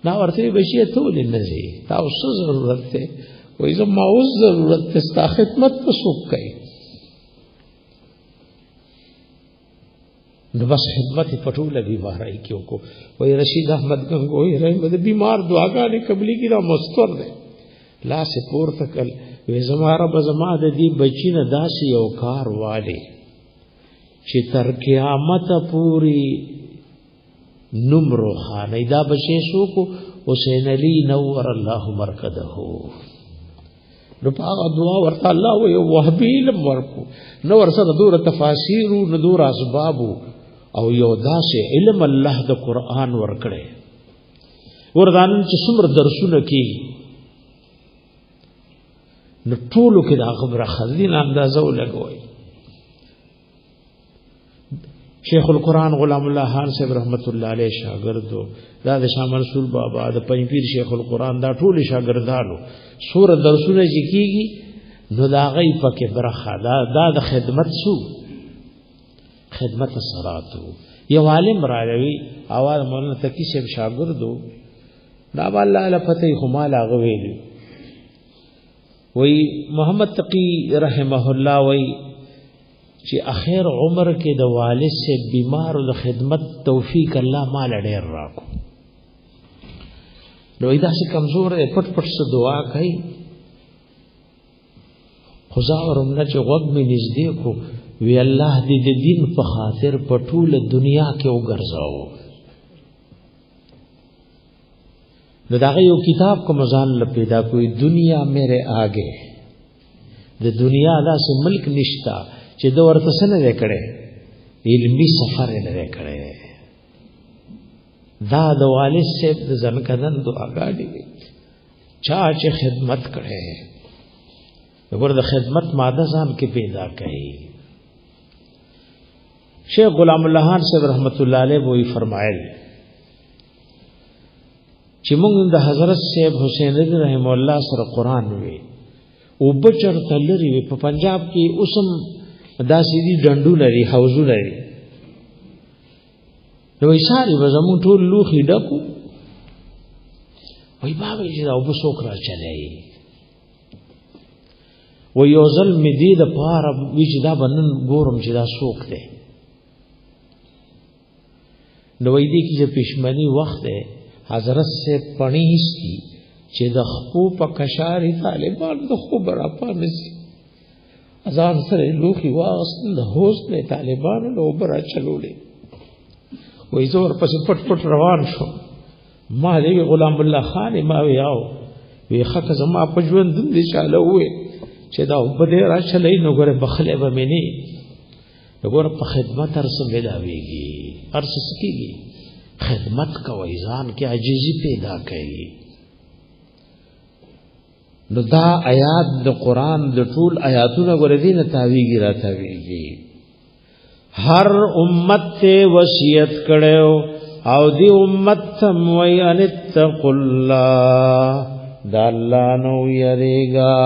نا ورته بشي ټول نه زی تاسو ضرورت ته وای زما اوس ضرورت ته ستا خدمت پسوک کوي نو بس خدمت پټوله بیماری کیو کو وای رشید احمد گنگوی رحمت بیمار دعاګانې قبلي کی را مستور ده لاس پور تکل وې زما رب زما د دې بچی نه داسي یو کار والے چې تر قیامت پوری نمرو خانه دا بچی سو کو حسین علی نور الله مرکده نو په دعا ورته الله وې وهبی لم ورکو نو ورسره دور تفاسیر نو دور اسباب او یو داسې علم الله د قران ورکړي وردان چې څومره درسونه کوي نو ټولو کې دا خبره خزین اندازه ولګوي شیخ القرآن غلام الله خان صاحب رحمت الله علیه شاګردو دا د شاه منصور بابا د پنځپیر شیخ القرآن دا ټول شاګردانو سوره درسونه ذکیږي نو دا غي پکې برخه دا د خدمت سو خدمت صلاتو یو عالم راوي اواز مولانا تقی صاحب شاګردو دا الله له پته خو مال هغه ویلي وی محمد تقی رحمه الله وی چې اخر عمر کې د والد سے بیمار او د خدمت توفیق الله مال ډېر راکو نو دا چې کمزور پټ پټ څه دعا کوي خدا ورمنه چې وګ می نږدې کو وی الله دې د دین په خاطر په ټول دنیا کې وګرځاو نو دا یو کتاب کو مزان ل پیدا کوئی دنیا میرے آگے د دنیا دا سه ملک نشتا چې د ورته سره وکړي علمی سفر نه وکړي دا د والد صاحب د ځنکدن دعاګانې چا چې خدمت کړي وګوره د خدمت ماده ځان کې پیدا کړي شیخ غلام الله خان صاحب رحمت الله علیه وی فرمایل چې موږ د حضرت صاحب حسین رضی رحم الله سره قران وی او بچر تلری وی په پنجاب کې اوسم داسې دي ډندو لري حوضو لري نو یې ساري وزمو ټول لوخي ډکو وای بابا چې دا وبسوک را چلای و یو ځل می دې د پاره وی چې دا بنن ګورم چې دا سوک دی نو وای دې کې چې پښمنی وخت دی حضرت سے پنیستی چې د خپو په کشاري طالبان د خو برابر نسی ازان سره لوخي واغستل د هوست له طالبانو له برا چلولې وې زور پس پټ پټ روان شو ما دې غلام الله خان ما ویاو وی خک زما په ژوند دې چاله وې چې دا وبدې را چلې نو ګره بخله به مني وګوره په خدمت ارسه ملاويږي ارسه سکیږي خدمت کوي ځان کې عاجزي پیدا کوي نو دا آیات د قران د ټول آیاتونو غره دي نه تاویږي را تاویږي هر امت ته وصیت کړو او دی امت تم وی ان اتقوا الله د الله نو یریگا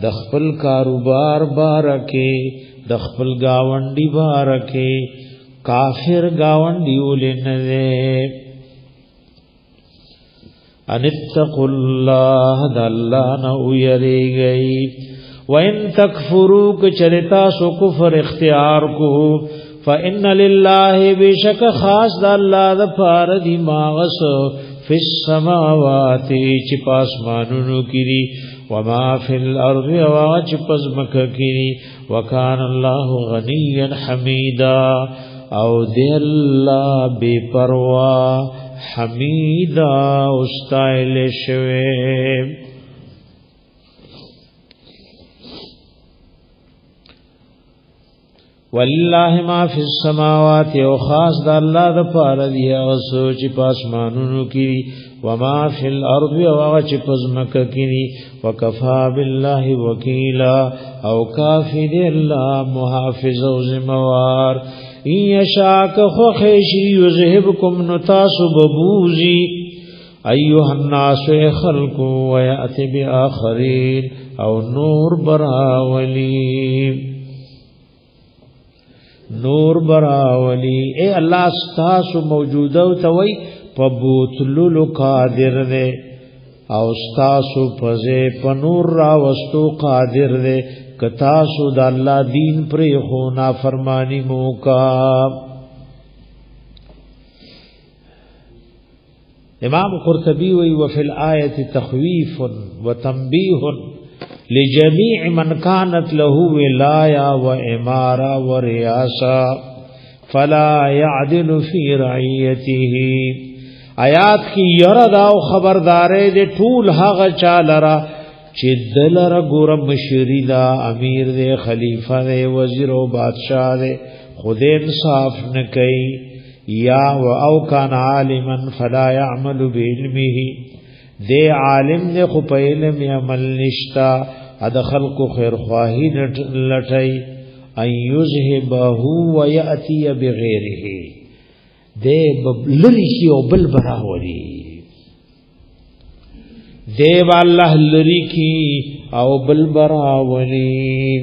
د خپل کاروبار بارکه د خپل گاونډي بارکه کافر گاونډي ولنه ان اتقوا الله د الله نو یریږي وان تکفروا کچرتا سو کفر اختیار کو فان لله بشک خاص د الله د فار دی ماغس فی السماوات چې پاسمانونو کړي وما فی الارض واچ پزمک کړي وکان الله غنیا حمیدا او دی الله بے پروا حمیدا استایل شوه والله ما فی السماوات او خاص د الله د پاره دی او سوچ پاسمانونو کی وما فی الارض او چې پزمک کی وکفا بالله وکیلا او کافی دی الله محافظ او ذمہوار یشاک خو خیشی یذهبکم نتاسب بوزی ایها الناس خلق و یاتی باخرین او نور براولی نور براولی اے اللہ استاسو موجوده توي پبوتلو قادر دے او ستاسو پزے پنور را وستو قادر دے کتاسو دا اللہ دین پری خونا فرمانی موکا. امام قرطبی وی وفی الآیت تخویف و تنبیح لجمیع من کانت له ولایا و امارا و ریاسا فلا يعدل فی رعیته. آیات کی یرد او خبردارے دے ټول هغه چالرا چې دلر ګور مشری دا امیر دے خلیفہ دے وزیر او بادشاہ دے خود انصاف نہ کئی یا و او کان عالما فلا يعمل بعلمه دے عالم دے خو په علم عمل نشتا اد خلق خیر خواہی لټئی ان یذهبه وياتي بغیره دے لری کی او بل براولی دے والله لری کی او بل براولی.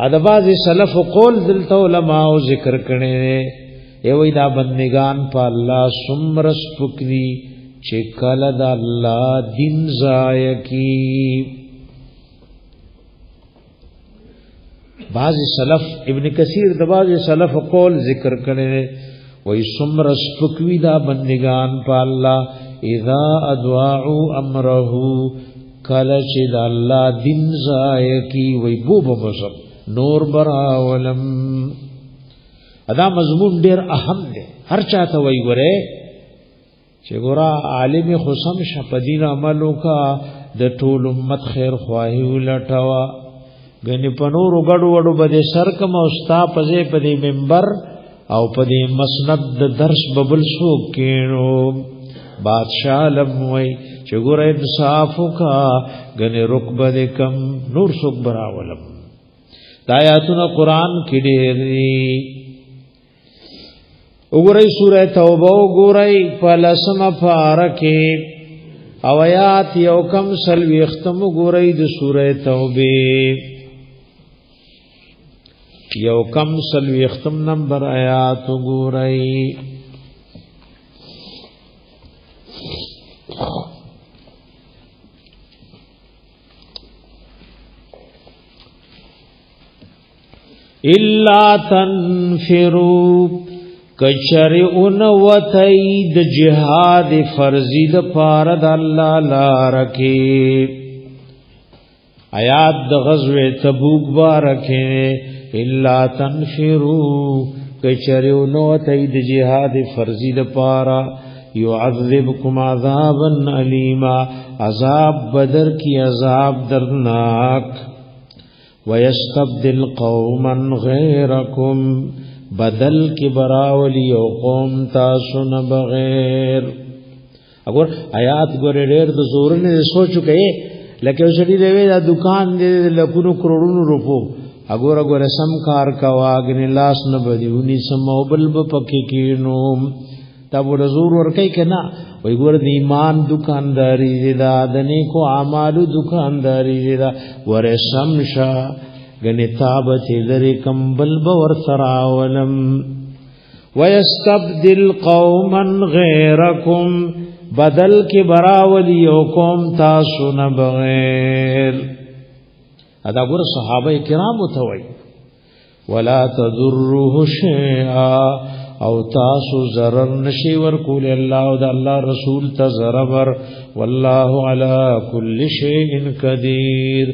ادباز سلف قول دلته علماء ذکر کړي ای وای دا بندگان په الله سمرس پکری چې کله د الله دین ضایع کی. بعض سلف ابن کثیر د بعض سلف قول ذکر کړي وای سمرس پکوی دا بندگان په الله اذا ادعوا امره کله چې د الله دین ضایع کی وای بو بمسب نور براولم. ادا مضمون ډیر اهم دی هر چاته وای ګره چې ګورا عالم خصم شپدین عملو کا د ټول امت خیر خواهی ولټوا غنی پنور غړو وړو بده سر کم او ستا پځې پدې منبر او پدې مسند د درس ببل سو کینو بادشاہ لموي چې ګوره انصاف کا غنی رکبه کم نور سوک براولم. دایاتونه قران کې ډېری وګورئ سورہ توبه وګورئ فلسم فارکه او آیات یو کم سلوی ختم وګورئ د سورہ توبه یو کم سلوی ختم نمبر آیات وګورئ. الا تنفروا کچری اون وتید جهاد فرضی د پاره د الله لار کې. آیات د غزوه تبوک بارکه الا تنفروا کچری اون وتید جهاد فرضی د پاره يعذبكم عذابا الیما عذاب بدر کی عذاب دردناک. ويستبدل قوما غيركم بدل کی براولی او قوم تاسو نه بغیر. اگر آیات ګورې ډېر د زور نه سوچو کې لکه وسړي دی دا دکان دی لکونو کروڑونو روپو اگر سم کار کا واګنی لاس نه بدیونی سمو بل پکې کینو تا ور زور ور کوي کنا وای ګور د ایمان دکانداری دا د نیکو اعمالو دکانداری دا ور سمشا غنتابت ذری کمبل بور سراولم. ويستبدل قوما غيركم بدل کی براولی او قوم تاسو نه بغیر. ادا ګور صحابه کرام وتوي ولا تضره شيئا او تاسو ضرر نشي ورکول الله او د الله رسول ته ضرر والله على كل شيء قدير.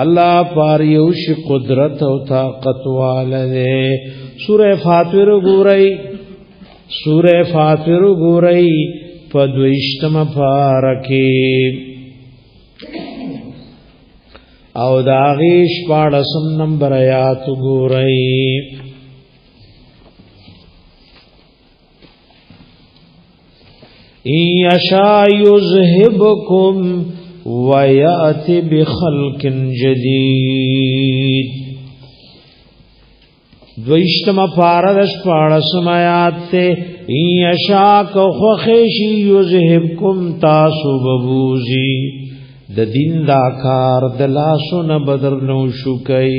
الله پار یو شی قدرت او طاقت والے. سورہ فاطر ګورئ په دویشتم پارکه او داغیش پاڑسم نمبر آیات ګورئ. ان یشاء یذهبکم ویأتی بخلق جدید. دویشتم پاردش پاڑسم آیات تے ان یشاء کو خوخیشی یذهبکم تاسو ببوزی د دین دا کار دلاسو نه بدر نو شکای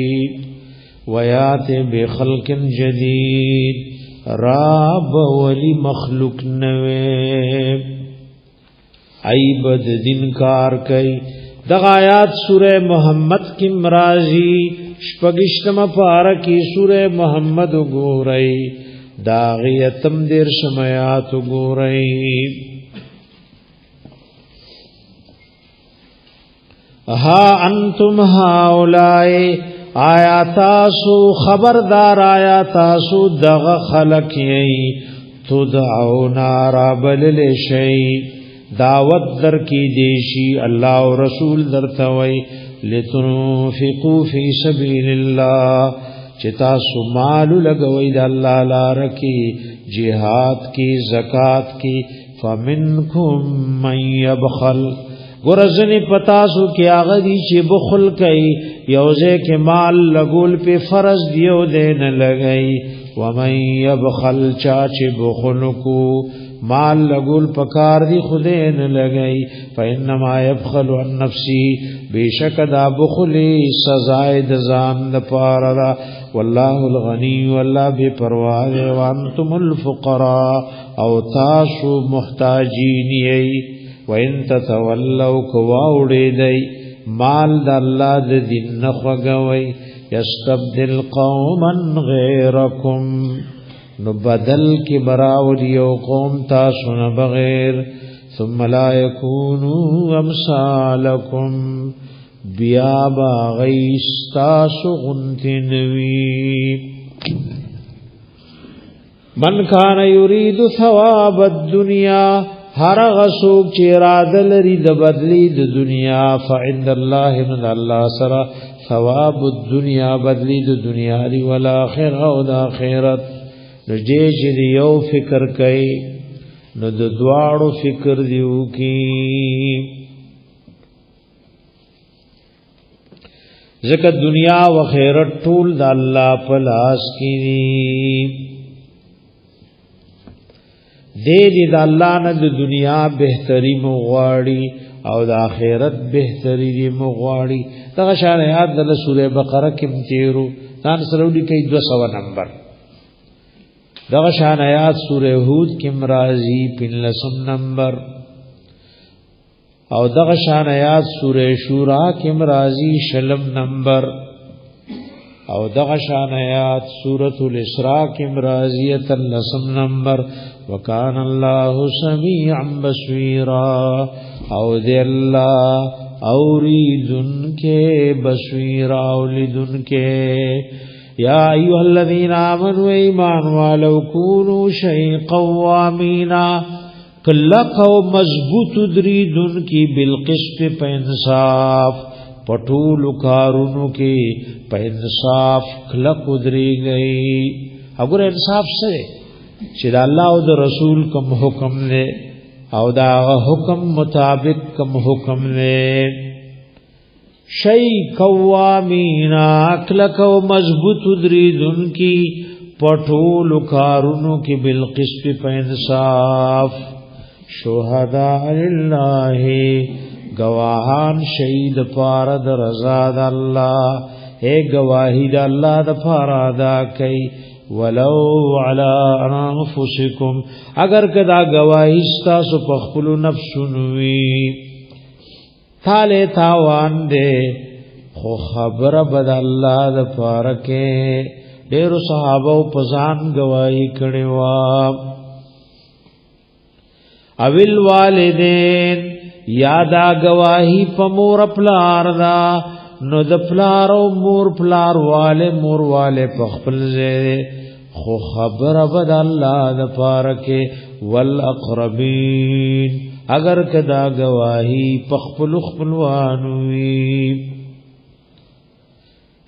ویأتی بخلق جدید راب ولی مخلوق نوے. ایبد دین کار کئی. دغ آیات سورہ محمد کی مرازی شپگشتم پارکی سورہ محمد گو رئی داغیتم دیر شمیات گو رئی. ہا انتم ہاولائی آیا تاسو خبردار آیا تاسو دغ خلق یئی تدعونا رابلل شئی دعوت در کی دیشی اللہ و رسول در توئی لتنفقو فی سبیل اللہ چتا سمالو لگوئی دا اللہ لارکی جہاد کی زکاة کی فمنکم من یبخل گرزنی پتاسو کی آغدی چی بخل کئی یوزے کے مال لگول پہ فرض دیو دین لگئی ومن یبخل چاچی بخلکو مال لگول پکار دی خودین لگئی فإنما یبخل عن نفسی بیشک دا بخلی سزائد زان دا پارا واللہ الغنی واللہ بے پرواز وانتم الفقراء او تاسو محتاجین یئی وَإِن تَتَوَلَّوْا كَوَاوْڑِ دَي مال دا اللہ دا دین نخوگوئی یستبدل قوما غیرکم نبدل کی براولیو قوم تاسو نبغیر ثم لا یکونو امثالکم بیابا غیستاسو غنتنوی. من کان یرید ثواب الدنیا ہر غسوک چی ارادہ لري د بدلی د دنیا فعند الله من الله سرا ثواب الدنیا بدلی د دنیا دی والآخر او د آخرت نو جیش دی یو فکر کئی نو د دوارو فکر دیو کی ذکر دنیا و خیرت طول د اللہ پلاس کی دی دے دی دا اللہ نا دا دنیا بہتری مغواڑی او دا آخرت بہتری دی مغواڑی. دا غشان یاد دا سورہ بقرہ کم تیرو تان سرولی کئی 200 نمبر. دا غشان یاد سورہ ہود کم رازی 15 نمبر او دا غشان یاد سورہ شورا کم رازی 60 نمبر او دا غشان یاد سورۃ الاسراء کم رازی 13 نمبر. وکان اللہ سمیعا بصیرا او دے اللہ اوریدن کے بصیرا اولیدن کے. یا ایوہ الذین آمنوا ایمان والو کونو شئی قوامینا کلک و مضبوط دریدن کی بالقسط پہ انصاف پٹول کارونو کی پہ انصاف کلک ادری گئی. اگر انصاف سے چې دا الله او د رسول کوم حکم نے او دا حکم مطابق کوم حکم نے شی قوامینا اکلک و مضبوط دریدن کی پټول کارونو کی بالقسط په انصاف شهداء لله گواهان شهید پار د رضا د الله اے گواہی د الله د پار ادا کئ ولو علی انفسکم اگر کدا گواہی ستاسو په خپل نفسونوی تاله تاوان دے خو خبر بد الله د پارکه ډیرو صحابه په ځان گواہی کړي وا. اویل والدین یادا گواہی په مور پلار دا نو د پلار او مور پلار والے مور والے په خپل ځای خو خبر بد الله د پارکه والاقربین اگر کدا گواہی په خپل خپلوانوی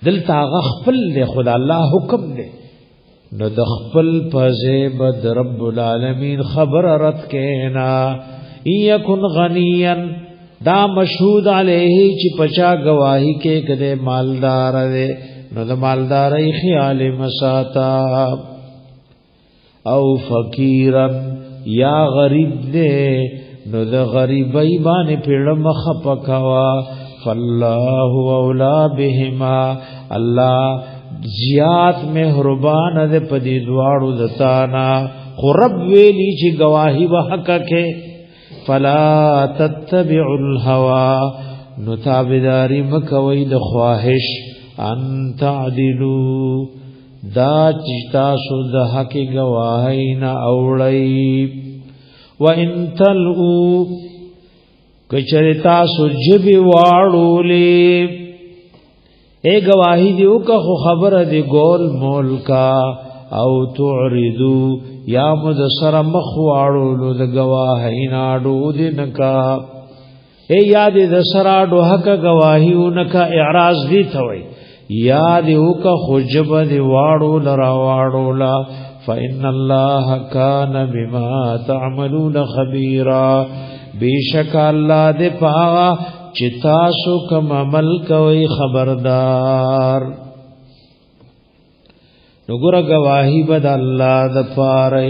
دل تا غخپل له خدا الله حکم دے نو د خپل پزه بد رب العالمین خبر رت کینا یکن غنیا دا مشهود علیه چې پچا گواہی کې کده مالدار دے نو د مالداري خیال مساتا او فقیرن یا غریب دے نو د غریبای باندې پیړه مخ پکوا فالله اولا بهما الله زیات مهربان دے پدی دواړو دتانا خو رب ویلی چې گواہی وحق کې فلا تتبعوا الهوى نتابداری مکوی د خواهش ان تعدلوا دا چتاسو د حق گواهی نه اوړی وان تلؤ کچریتا سو جبی واړولې اے گواہی دیو کا خبر دی گول مول کا او تعرضو یا مدسر مخواړو د گواهی ناډو دینکا اے یاد د سراډو حق گواهیونکا اعراض دی توي یاد یو کا خجب دی واړو لرا واړو لا فإن الله كان بما تعملون خبيرا بیشک الله دې پاوا چې تاسو کوم عمل کوي خبردار نګور گواہی بد الله د پاره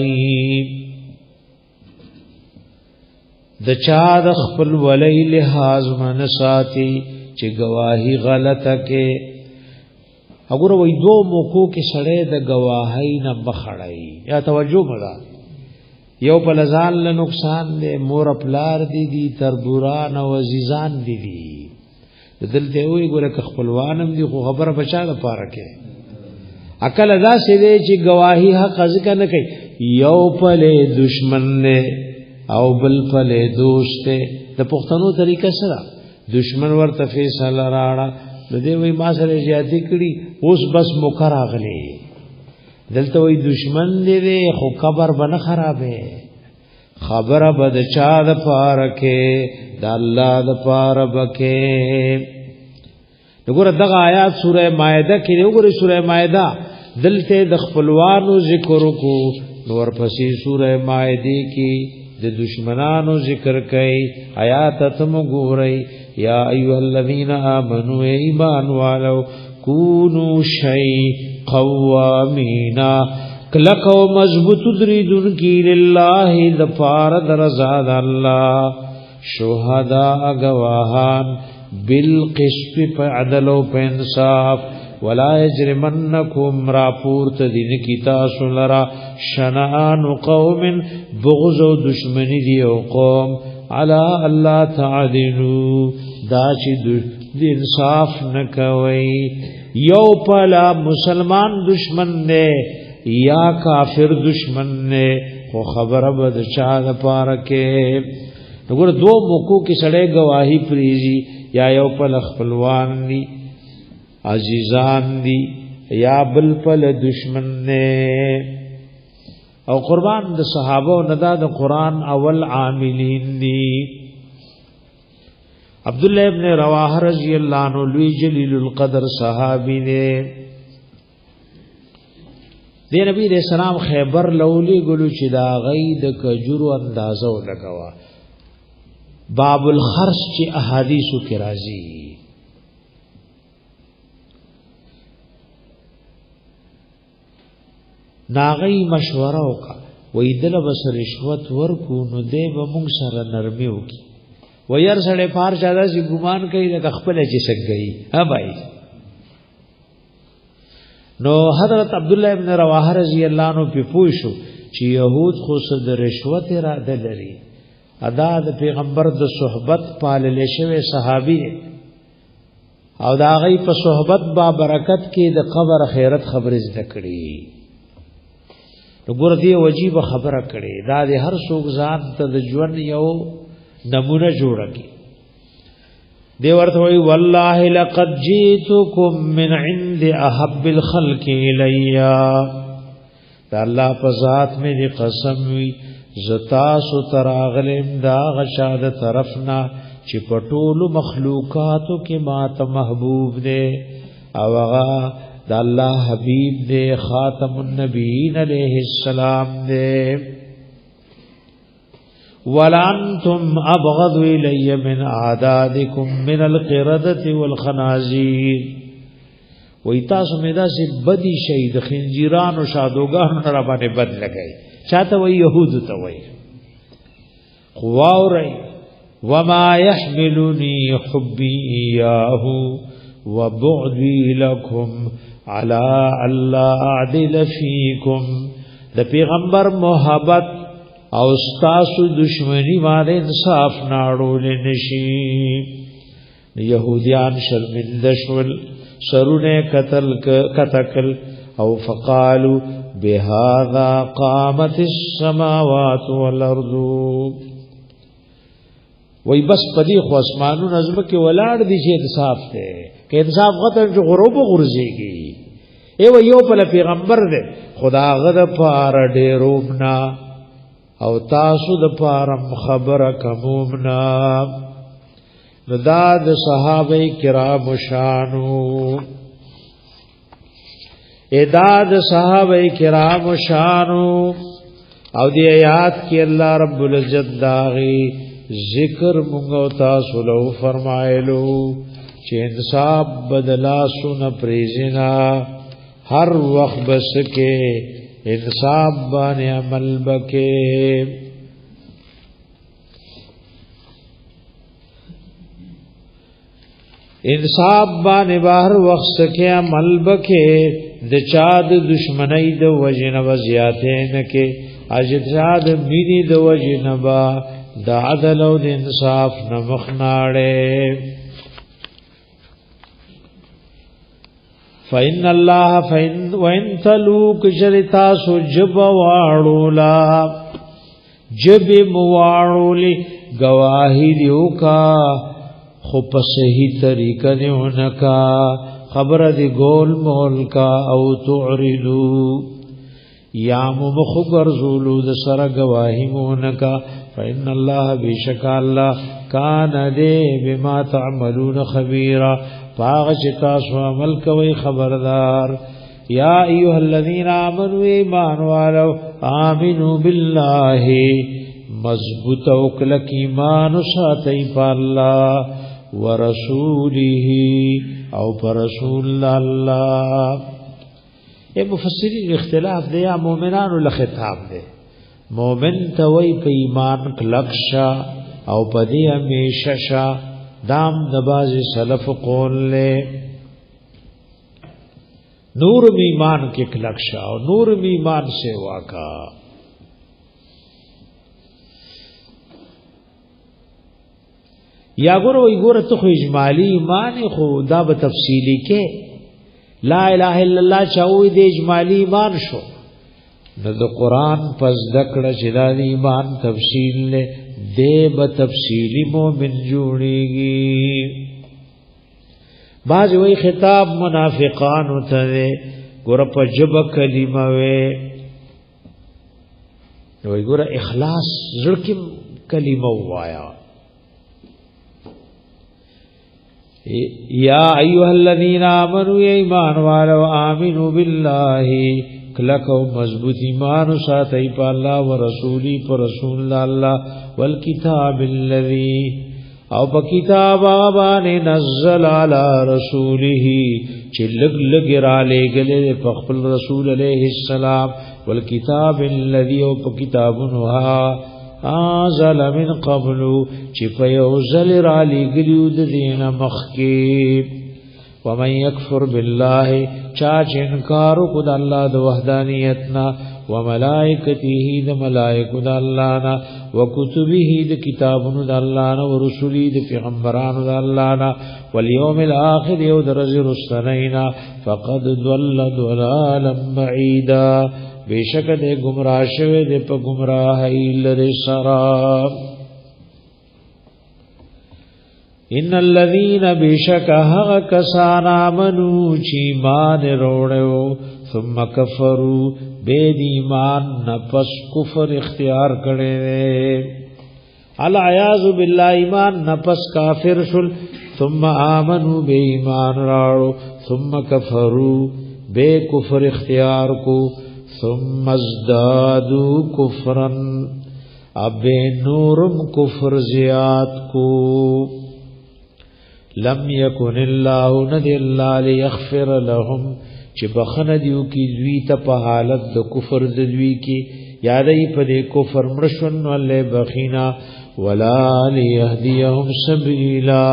د چا د خپل ولی لحاظ من ساتي چې گواہی غلطه کې وګوره وای دو موکو کې سړې د گواهی نه بخړای یا توجه مړه یو په لزان له نقصان دې مور خپلار دي تربوران او عزیزان دي دلته وی ګوره خپلوانم دي خو خبره بچا د پاره کې عقل ادا سي دي چې گواهی حق ځکه نه کوي یو په دشمن نه او بل په دوست د پښتنو طریقه سره دشمن ورته فیصله راړه نو دی وی ما سره زیاتی کړي اوس بس مکر اغلی دلته وی دشمن دی خو خبر بنه خرابې خبره بد چا د پارکه د الله د پار بکه وګوره دغه آیات سوره مائده کې وګوره سوره مائده دلته د خپلوانو ذکر کو نور پسې سوره مائده کې د دشمنانو ذکر کوي آیات تم ګورئ یا ایها الذین آمنوا ایمان والو کونوا شی قوامینا کلکو مضبوط دریدن کی لله د پار درزا د الله شهدا گواهان بالقسط فعدل و انصاف ولا یجرمنکم راپورت دین کی تاسو لرا شنآن قوم بغض و دشمنی دی او قوم علا اللہ تعدلو دا چې د انصاف نکوي یو پلا مسلمان دشمن نے یا کافر دشمن نے خو خبر بد چا د پاره کې وګوره دو موکو کې سړی گواہی پریزي یا یو پل خپلوان دی عزیزان دی یا بل پل دشمن نے او قربان د صحابه ندا د قران اول عاملین دی عبداللہ ابن رواحہ رضی اللہ عنہ لوی جلیل القدر صحابی نے دی نبی علیہ السلام خیبر لولی گلو چی دا غید کجرو اندازو لگوا باب الخرس چی احادیثو کی رازی ناغی مشورو کا ویدل بس رشوت ورکو نو دے بمونگ سر نرمیو کی ویر سڑے پار چادا سی گمان کئی لکا خپل چی سک گئی ہاں بھائی نو حضرت عبداللہ ابن رواحہ رضی اللہ عنہ پی پوشو چی یہود خصد رشوت را دلری ادا د پیغمبر د صحبت پالل شوی صحابی او دا غي په صحبت با برکت کې د قبر خیرت خبرې زده کړي وګور دی وجیب خبره کړي دا د هر څوک ځان ته د ژوند یو نمونه جوړه کی دی ورته وی والله لقد جئتكم من عند احب الخلق الیا دا الله په ذات مې دی قسم وی زتا سو تراغلم دا غشاد طرفنا چې پټول مخلوقاتو کې ما ته محبوب دی او هغه دا الله حبیب دی خاتم النبیین علیہ السلام دی ولانتم ابغض الی من اعدادکم من القردة والخنازیر وی تاسو مې داسې بدی شهید خنجیران او شادوګان را باندې بد لګی چاته وی یهود ته وی خواوري وما يحملني حبي اياه وبعدي لكم على الله اعدل فيكم د پیغمبر محبت او ستاسو دشمنی باندې انصاف ناړول نشي يهوديان شرمنده شول سرونه قتل او فقالوا بهذا قامت السماوات والارض وای بس پدی خو اسمانو نظم کې ولاړ دي چې انصاف ته کې انصاف غتر جو غروب غرزيږي ای و یو په پیغمبر دې خدا غد پار ډېرومنا او تاسو د پارم خبره کومنا نداد صحابه کرام شانو اداد صحابه کرام شانو او دی آیات کې الله رب العزت داغي ذکر مونږ تاسو له فرمایلو چې انصاف بدلا سن پریزنا هر وخت بس کې انصاف باندې عمل بکې انصاف باندې بهر وخت کې عمل بکې د چا د دشمنی د وجنه وزیاتې نه کې اجداد مینی د وجنه با د عدل او د انصاف نه مخناړې فإن الله وإن تلوك شرطا سجب واړولا جب مواړولي گواہی دیو کا خو په صحیح طریقه دیونکا خبر دی گول مول کا او تعرضو یا مخبر زولو د سر گواہی مونکا فإن الله بشک الله کان دے بما تعملون خبیرا پاغ چې تاسو عمل کوي خبردار یا ایها الذین آمنوا ایمان والو آمنوا بالله مضبوط او کلک ایمان ساتي په الله ورسوله او پر رسول الله اے مفسرین اختلاف دی یا مؤمنانو له خطاب دی مؤمن ته وی په ایمان کلکشا او په دې همیشه شا دام دباز سلف قول لے نور ایمان کے کلکشا اور نور ایمان سے واقع یا گورو ای گورو تو خو اجمالی ایمان خو دا بتفصیلی کے لا الہ الا اللہ چاوی دے اجمالی ایمان شو نو دا قرآن پس دکڑا چدا دی ایمان تفصیل لے دے بتفصیلی مومن جوڑیگی بعض وی خطاب منافقان ہوتا دے گورا پا جب کلمہ وے وی گورا اخلاص زرکم کلمہ وایا یا ایوہ الذین آمنوا ایمان والو آمنوا باللہ کلک او مضبوط ایمان ساتي په الله او رسولي پر رسول الله والکتاب الذی او په کتاب باندې نزل علی رسوله چې لګ لګ را لګل په خپل رسول علیه السلام والکتاب الذی او په کتابونه انزل من قبل چې په یو ځل را لګلیو د دین مخکې ومن يكفر بالله چاچ انکار کو د الله د وحدانیتنا وملائکته د ملائکه د الله نا وکتبه د کتابونو د الله نا ورسولی د پیغمبرانو د الله نا والیوم الاخر یو درز رسلینا فقد ضل ضلالا بعیدا بیشک د گمراه شوی د په گمراهی لری سرا ان الذين بشكها كسان امنوا چی مان روڑو ثم كفروا بيد ایمان نفس کفر اختیار کړي العیاذ بالله ایمان نفس کافر شل ثم امنوا بے ایمان راړو ثم كفروا بے کفر اختیار کو ثم ازدادوا كفرا اب نورم کفر زیاد کو لم یکن الله ندی الله لیغفر لهم چې بخنه دیو کی دوی ته په حالت د کفر د دوی کی یادې په دې کفر مرشن ولې بخینا ولا لیهدیهم سبیلا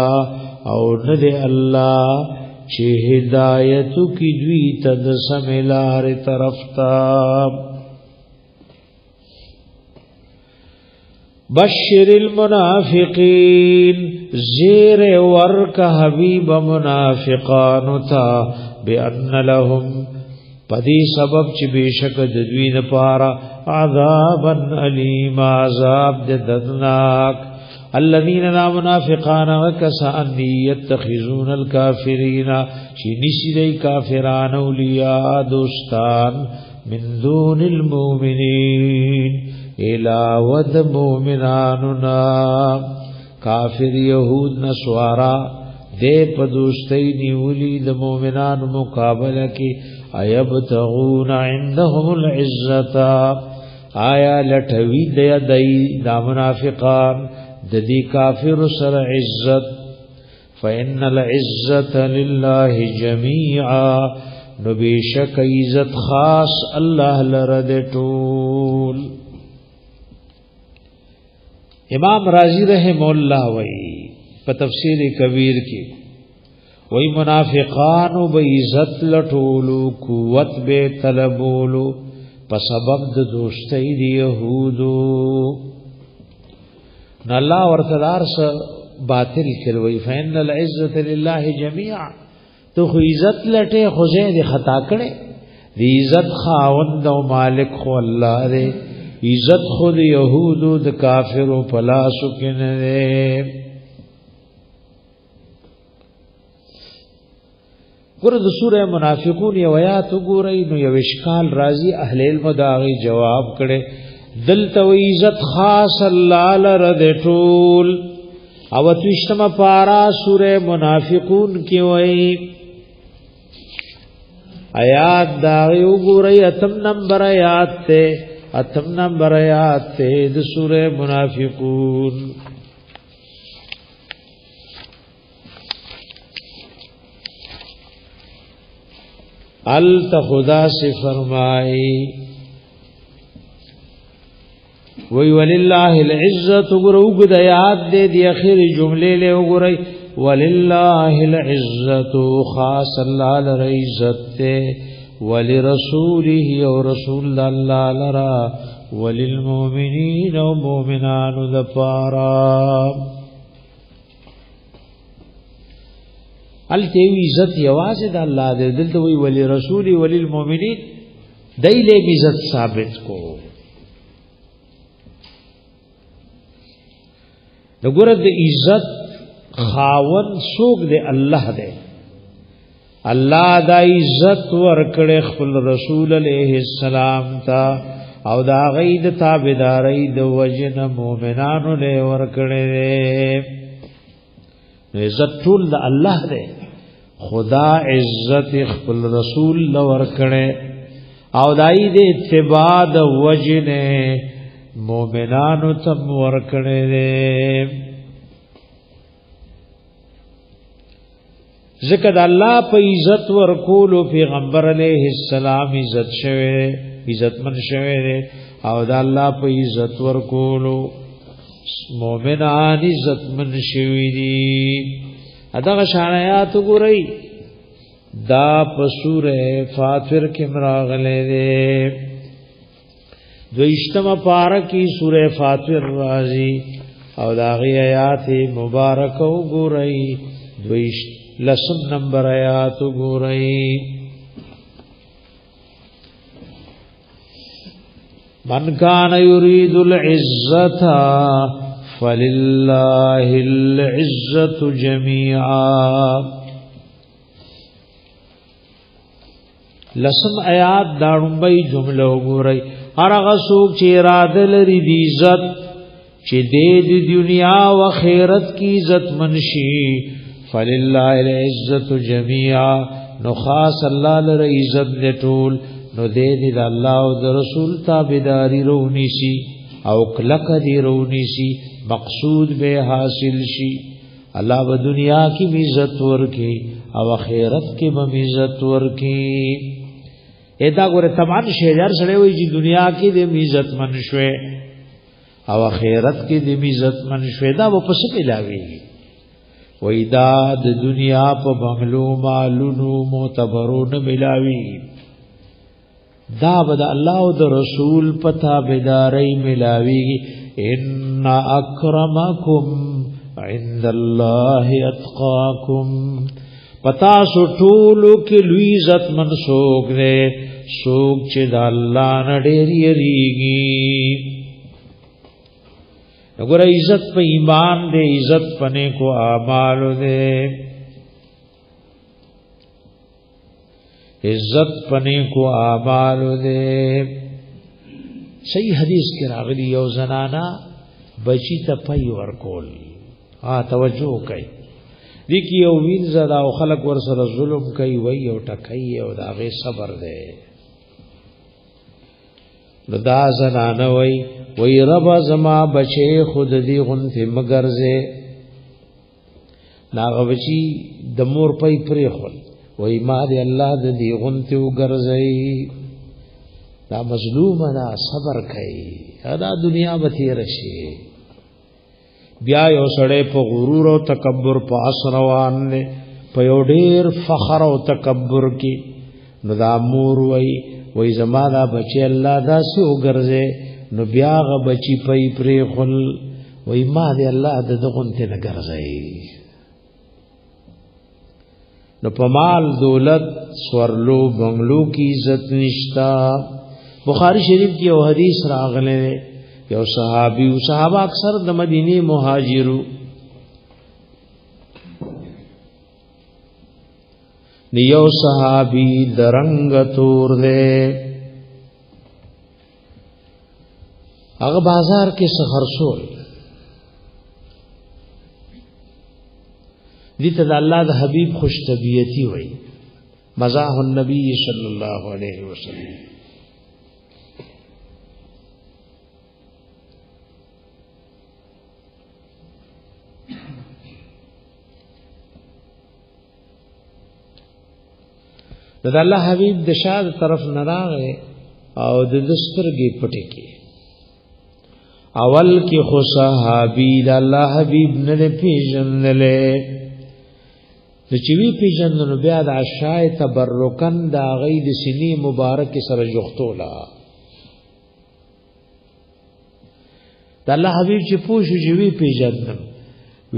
او ندی الله چې هدایت کی دوی ته د سملار طرف تا بشر المنافقین زیر ورک حبیب منافقان تا بأن لهم پدی سبب چې بشک د دوی لپاره عذابا علیم عذاب دردناک الذين لا منافقان وكسان يتخذون الكافرين شنسي كافران اولیاء دوستان من دون المؤمنين الى ود مؤمناننا کافر یهود نسوارا دے پدوستی نیولی د مؤمنان مقابله کی ایبتغون عندهم العزت آیا لټوی د دای د منافقان د دې کافر سره عزت فإن العزت لله جميعا نو بشک عزت خاص الله لره د ټول امام رازی رحم الله وی په تفسیر کبیر کې وی منافقان به عزت لټولو قوت به طلبولو په سبب د دوستۍ دی يهودو نو الله ورتدار سے باطل کړوي فإن العزت لله جميعا تو خو عزت لټه خو دې خطا کړي دې عزت خاوند او مالک خو الله دې عزت خود یهودو د کافرو پلاسو کې نه ګور د سوره منافقون یو آیات وګورئ نو یو اشکال راځي اهل علم داغي جواب کړي دلته عزت خاص الله لره د ټول او تشتمه پارا سوره منافقون کې وایي آیات داغي وګورئ اتم نمبر آیات ته اتم نمبر آیات ته د سوره منافقون خدا سے فرمائی وی وللہ العزت گروگ دیات دے دی اخیر جملے لے گرئی وللہ العزت خاص اللہ لرعزت تے ولرسوله او رسول اللہ لرا وللمؤمنین او مؤمنان دپارا التوی عزت یواز د الله دې دلته وی ولی رسول ولی المؤمنین دایله عزت ثابت کو دغه د عزت خاون سوق دې الله دې الله دا عزت ورکړي خپل رسول علیه السلام تا او دا غید تابعداري د وجن مؤمنانو له ورکړي عزت ټول د الله دی خدا عزت خپل رسول لور کړي او دای دې اتباع د وجنه مؤمنانو تم ور کړي ذکر الله په عزت ورکول پیغمبر علیه السلام عزت شوه عزت من شوه او د الله په عزت ورکول مومنان عزت من شوی دی ادغه شانیات ګورئ دا په سوره فاطر کې مراغله ده دویشتمه پارا کی سوره فاطر راځي او دا غي آیات مبارک وګورئ دویشت لسم نمبر آیات وګورئ من کان یرید العزت فللہ العزت جميعا لسم آیات داړمبای جمله وګورئ هرغه څوک چې اراده لري د عزت چې د دنیا او آخرت کی عزت منشي فللہ العزت جميعا نو خاص الله لره عزت لټول نو دې د الله او د رسول تابعداري رونی شي او کلک دی رونی شي مقصود به حاصل شي الله په دنیا کې عزت ورکي او آخرت کې به عزت ورکي ادا ګوره تمام شهجار سره وي چې دنیا کې د عزت منشوي او آخرت کې د عزت منشوي دا په څه ملاوي وې دا د دنیا په بنگلو مالونو معتبرونو ملاوي دا بد الله او د رسول پتا بيداري ملاوي ان ان اکرمکم عند الله اتقاکم پتا سو ټولو کې لوی عزت منسوک دے سوک چې د الله نه ډېر یریږي وګوره عزت په ایمان دے عزت پنے کو اعمال دے عزت پنے کو اعمال دے صحیح حدیث کې راغلی یو زنانا بچی ته پي ورکول توجه کوي دي کې یو وین زدا او خلق ور سره ظلم کوي وای او ټکای او دا غي صبر دی نو دا زنانا وای رب زما بچي خود دی غنته مگرزه ناغه بچی د مور پي پرې خل وای ما دی الله د دی غنته وګرځي دا مظلوم دا صبر کوي دا دنیا به تیر شي بیا یو سړی په غرور او تکبر په اسروان نه په یو ډیر فخر او تکبر کې نو دا مور وای زما دا بچي الله دا سه وګرځي نو بیا غ بچي پي پرې خل وای ما دی الله د دغونته نه ګرځي نو په مال دولت سورلو بنگلو کی عزت نشتا بخاری شریف کی یو حدیث راغله یو صحابي او صحابه اکثر د مدینه مهاجرو نیو صحابي درنګ تور دے هغه بازار کې سخرسول دته د الله د حبيب خوش طبيعتي وای مزاح النبي صلی الله علیه وسلم د الله حبيب د شاد طرف نراغه او د دسترګي پټي کې اول کې خو صحابي د الله حبيب نه پیژندلې چې وی پیژندنو بیا د عشای تبرکن د غي د سینې مبارک سره جوختولا د الله حبيب چې پوښو چې وی پیژندم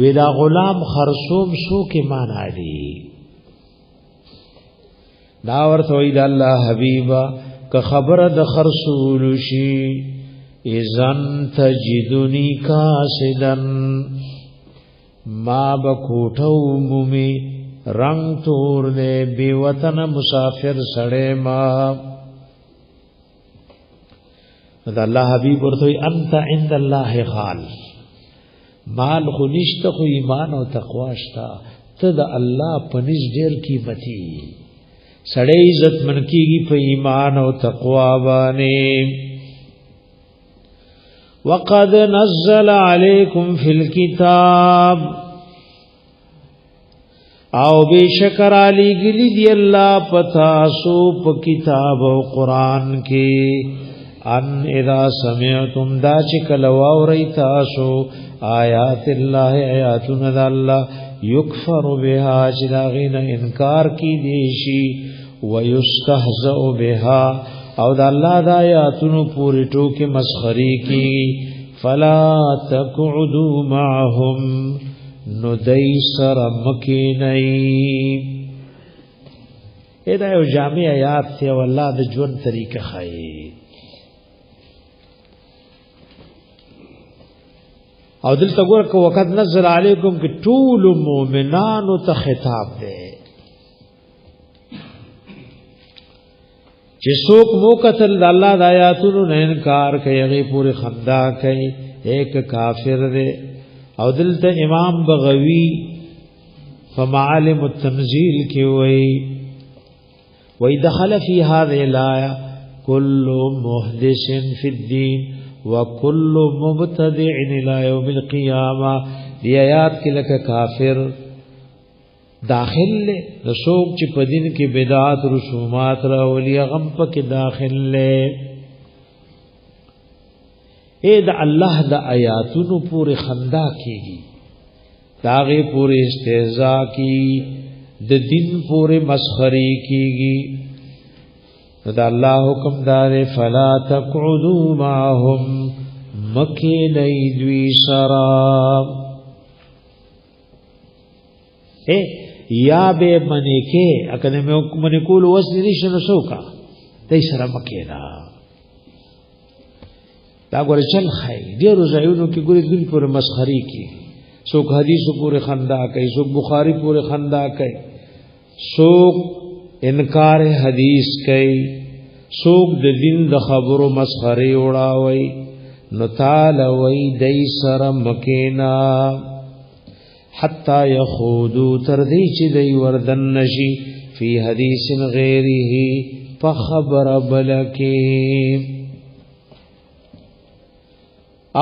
وی دا غلام خرصوم سو کې معنا دی دا ورته وی د الله حبيبا که خبره د خرصول شي اذن تجدنی کاسدن ما بکوټو مومي رنگ تور دے بی وطن مسافر سڑے ما دا اللہ حبیب ورتوی انت عند اللہ خال مال خنشت خو ایمان و تقواشتا تد اللہ پنیز دیر قیمتی سڑے عزت من کی گی پا ایمان و تقوا بانے وقد نزل علیکم فی الکتاب او بشکر علی گلی دی اللہ پتا سو پا کتاب و قرآن کی ان اذا سمعتم دا چکل واوری تاسو آیات اللہ آیاتون دا اللہ یکفر بها چداغین انکار کی دیشی ویستہزئ بها او دا اللہ دا آیاتون پوری ٹوکی مسخری کی فلا تقعدوا معهم نو دای سره مکی نئی دا یو جامع آیات ته والله د ژوند طریقه خای او دلته ګور کو وقت نزل علیکم کی طول مومنانو ته خطاب ده چې څوک مو قتل د الله د آیاتونو نه انکار کوي هغه پوری خندا کوي ایک کافر ده او دلته امام بغوی فمعالم التنزيل کی وی دخل فی هذه الايه كل محدث في الدين وكل مبتدع الى يوم القيامه دی آیات کې لکه کافر داخل له رسوک چې په دین کې بدعات رسومات را ولي غم پکې داخل له اے دا الله د آیاتونو پورې خندا کیږي داغه پورې استهزاء کی د دین پورې مسخري کیږي دا الله حکم دار فلا تقعدوا معهم مکی نیدوی سرام یا بے منیکے اکنے منکول وزن نیشنو سوکا دی سر مکینا دا گوری چل خائی دیر رضایونو کی گوری دل پور مسخری کی سوک حدیثو پور خندا کئی سوک بخاری پور خندا کئی سوک انکار حدیث کئی سوک د دین د خبرو مسخری اڑاوئی نتالوئی دی سر مکینا حتی یخودو تردی چی دی وردن نشی فی حدیث غیره فخبر بلکی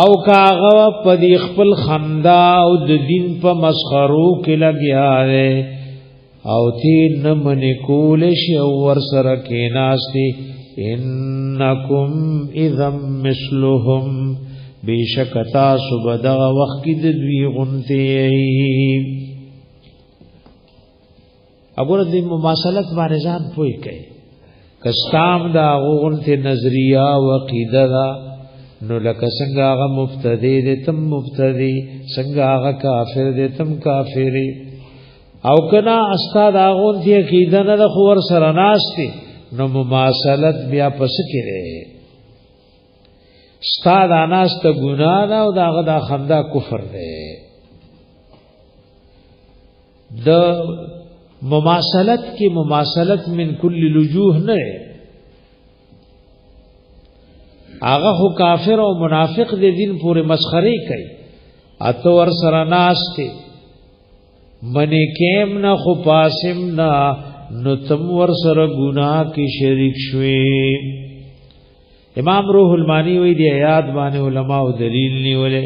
او کاغا پدی خپل خندا او د دین په مسخرو کې لګیا دی او تی نمنی کولش او ور سره کې ناشتي انکم اذم مثلهم بیشکتا سبدا وخت د دوی غنتی وګوره د مماثلت باندې ځان پوي کوي کستام دا غنتی نظریه او عقیده دا نو لکه څنګه هغه مبتدی دې تم مبتدی څنګه هغه کافر دې تم کافری او کنا استاد هغه دې عقیده نه خور سره ناشتي نو مماثلت بیا پس کړي استاد اناست ګنا نه او داغه دا خندا کفر دی د مماثلت کی مماثلت من کل الوجوه نه آغا خو کافر او منافق دے دین پورے مسخری کئی اتو ور سره ناشته منی کیم نا خو پاسم نا نو تم ور سره گناہ کی شریک شوی امام روح المانی وی دی آیات باندې علماء دلیل نیولے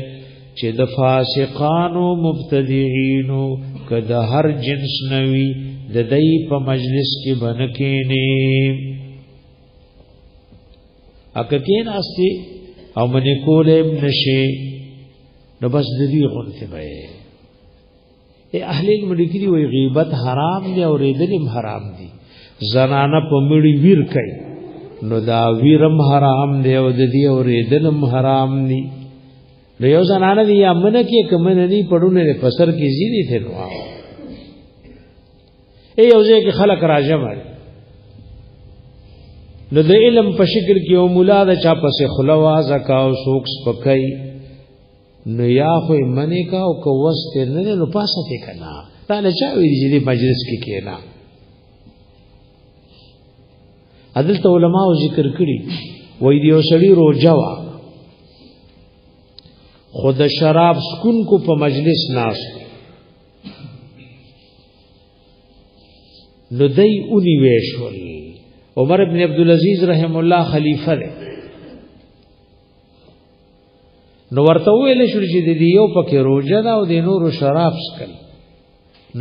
چې د فاسقانو مبتدعینو کده هر جنس نوی د دای په مجلس کې بنکینی اککین استی او منی کولم نشی نو بس ددی غنتی بای اهل علم لکلی وی غیبت حرام دی او ریدلم حرام دی زنانا پا مڑی ویر کئی نو دا ویرم حرام دی او ددی او ریدلم حرام دی نو یو زنانا دی یا منکی کمننی پڑونے دی پسر کی زیدی تھے نو آو یوزے کی خلق راجم آلی نو د علم په شکل کې او مولا د چا پسې خلوا زکاو سوک سپکای نو یا خو منی کا او کو وست نه نو پاسه کې کنا تعالی چا وی دې مجلس کې کېنا عدالت علماء ذکر کړي وای دی او سړی روجوا خود شراب سکون کو په مجلس ناس نو دای اونې وېشول عمر ابن عبدالعزیز رحم الله خلیفہ دے نو ورته ویل شو چې د دیو پکې روزه دا او د نور شراب سکل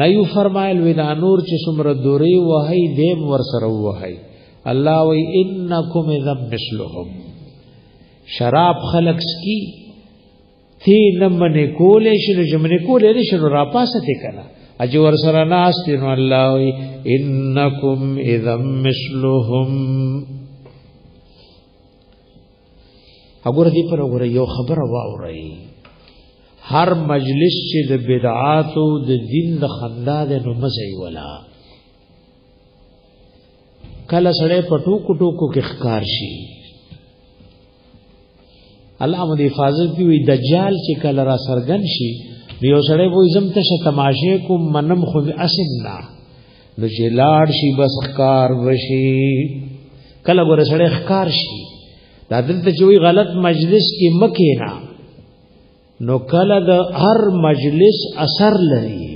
نایو فرمایل وینا نور چې څومره دوری وهي دیم ور سره وهي الله وی انکم ذم مثلهم شراب خلق سکی تی نمنه کولې شنو جمنه کولې شنو را پاسه ته کړه اجو ور سره ناس نو الله وی انکم اذا مثلهم وګوره دې پر وګوره یو خبره واورئ هر مجلس چې د بدعات او د دین د خندا د نمځي ولا کله سړی پټو کټو کې ښکار شي الله مو دې حفاظت کوي دجال چې کله را سرګن شي یو سړی وې زم ته تماشې کوم منم خو اسنا نو چې لاړ شي بس ښکار وشي کله ګوره سړی ښکار شي دا دلته چې وی غلط مجلس کې مکینا نو کله د هر مجلس اثر لري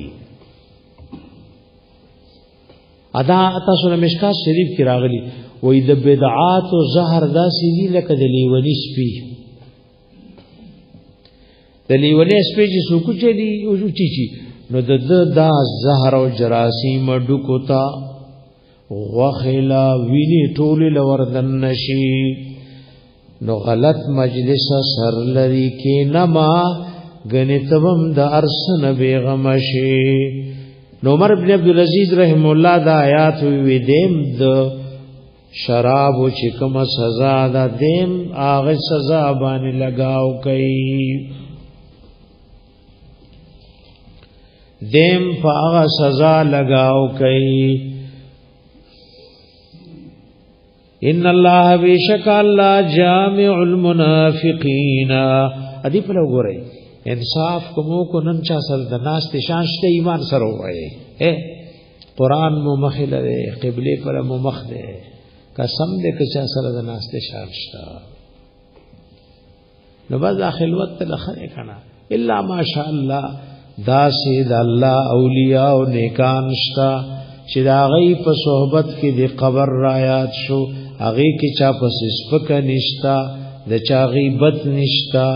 ادا تاسو له مشکات شریف کې راغلي وې د بدعات او زهر داسې دي لکه د لیونی سپي د لیونی سپي چې سوکو چي او چی نو د دا زهر او جراثیم ډکو تا غخلا ویني ټول لوردن نشي نو غلط مجلس سر لري کې نما غنیتوم د ارسن بیغم شي نو عمر ابن عبدالعزیز رحم الله دا آیات وی دیم د شراب چې کوم سزا ده دیم هغه سزا باندې لگاو کوي دیم په هغه سزا لگاو کوي ان الله بیشک الله جامع المنافقین ادي په وګورئ انصاف کومو کو نن چا سره د ناس تشان شته ایمان سره وایي قرآن مو مخله قبله پر مو مخله قسم دې که چا سره د ناس تشان شته نو بعد خلوت ته خره کنا الا ماشاء الله دا سید الله اولیاء او نیکان شتا چې دا غي په صحبت کې د قبر رایات شو هغه کې چا پس سپک نشتا د چا غیبت نشتا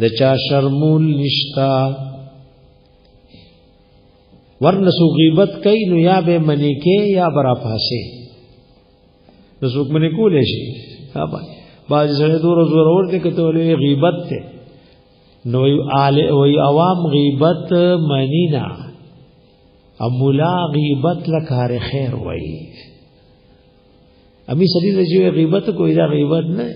د چا شرمول نشتا ورنسو غیبت کوي نو یا به منی کې یا برا پاسه رسوک منی کولې شي ها باز سره دور زور ورته کته غیبت ته نو وی عوام غیبت منینا امولا غیبت لکار خیر وی امی سړي چې غیبت کوئی دا غیبت نه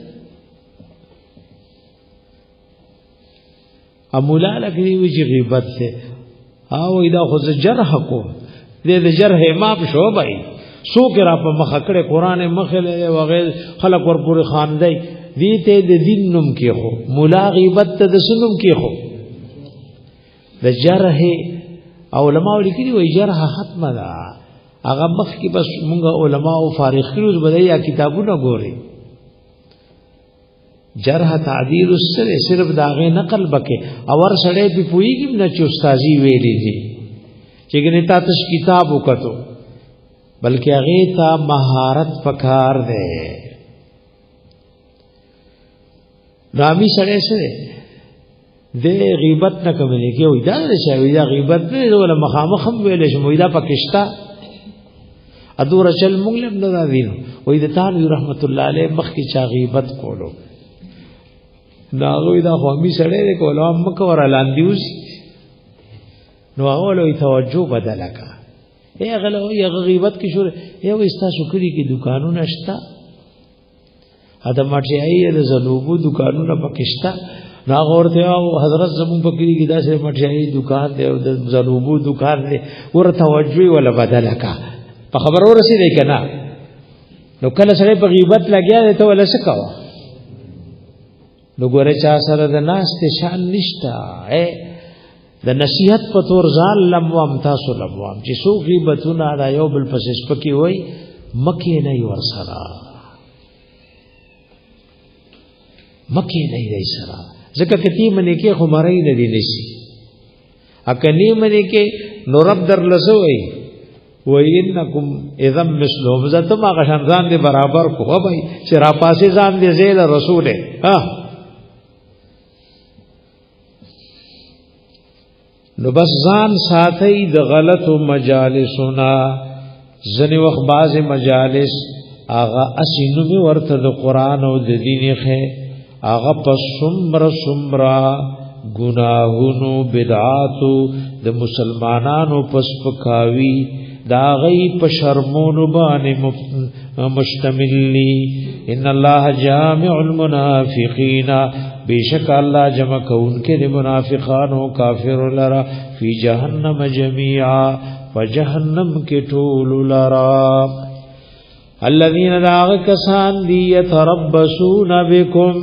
امولا لکه وی چې غیبت ته او دا خو جرح کو دې جرح ما په شو بای سو کې را په مخ کړه قران مخله وغیر خلق ور پورې خاندای دې ته د دین نوم کې خو مولا غیبت ته د سنوم کې خو د جرح علماء لیکلي وي جرح ختم ده هغه مخ کې بس مونږه علماء او فارغ کړو بدايه کتابونه ګوري جرح تعدیل السر صرف داغه نقل بکې اور سړې په پويږي نه چې استادي ویلي دي چې ګنې تاسو کتاب وکړو بلکې هغه ته مهارت پکار ده رامی سړې سره د غیبت نه کوي کې وي دا شوی دا غیبت نه ولا مخامخ ویل شي مویدا پکشتا ادور چل مغلب نه راوین وې د تعالی رحمت الله علیه مخ کی چا غیبت کولو ناغوی دا خوامي سړی کولو مکه ور اعلان دیوس نو هغه له توجه بدل کا غلو یا غیبت کی شور یو استا شکرې کی دکانونه شتا اته مټیای له زلوبو دکانونه پکشتا ناغورته او حضرت زمون فقری کی دا سره مټیای دکان دی او د زلوبو دکان دی ور توجه ولا بدل کا په خبرو رسیدای کنا نو کله سره په غیبت لګیا ته ولا سکاو نو ګوره چا سره د ناس ته شان نشتا د نصیحت په تور ځان لموام تاسو لموام چې سو غیبتونه دا یو بل پسې سپکی وای مکه نه ور سره مکه نه دی سره ځکه کتی منی کې خمرای نه دی نشي اکنی منی کې نو رب در لسوي وینکم اذم مثلهم ذاتم هغه شان ځان دی برابر کو وای چې را پاسې ځان دی زیل رسول ها نو بس ځان ساتي د غلطو مجالسنا ځنی وخت باز مجالس آغا اسینو می ورته د قران او د دین خه آغا پس سمرا گناهونو بدعاتو د مسلمانانو پس پکاوی دا غی په شرمونو باندې مشتملی ان الله جامع المنافقین بیشک الله جمع کون کے منافقان و کافر لرا فی جہنم جميعا فجہنم کے ټول لرا الذين داغ کسان دی یتربصون بكم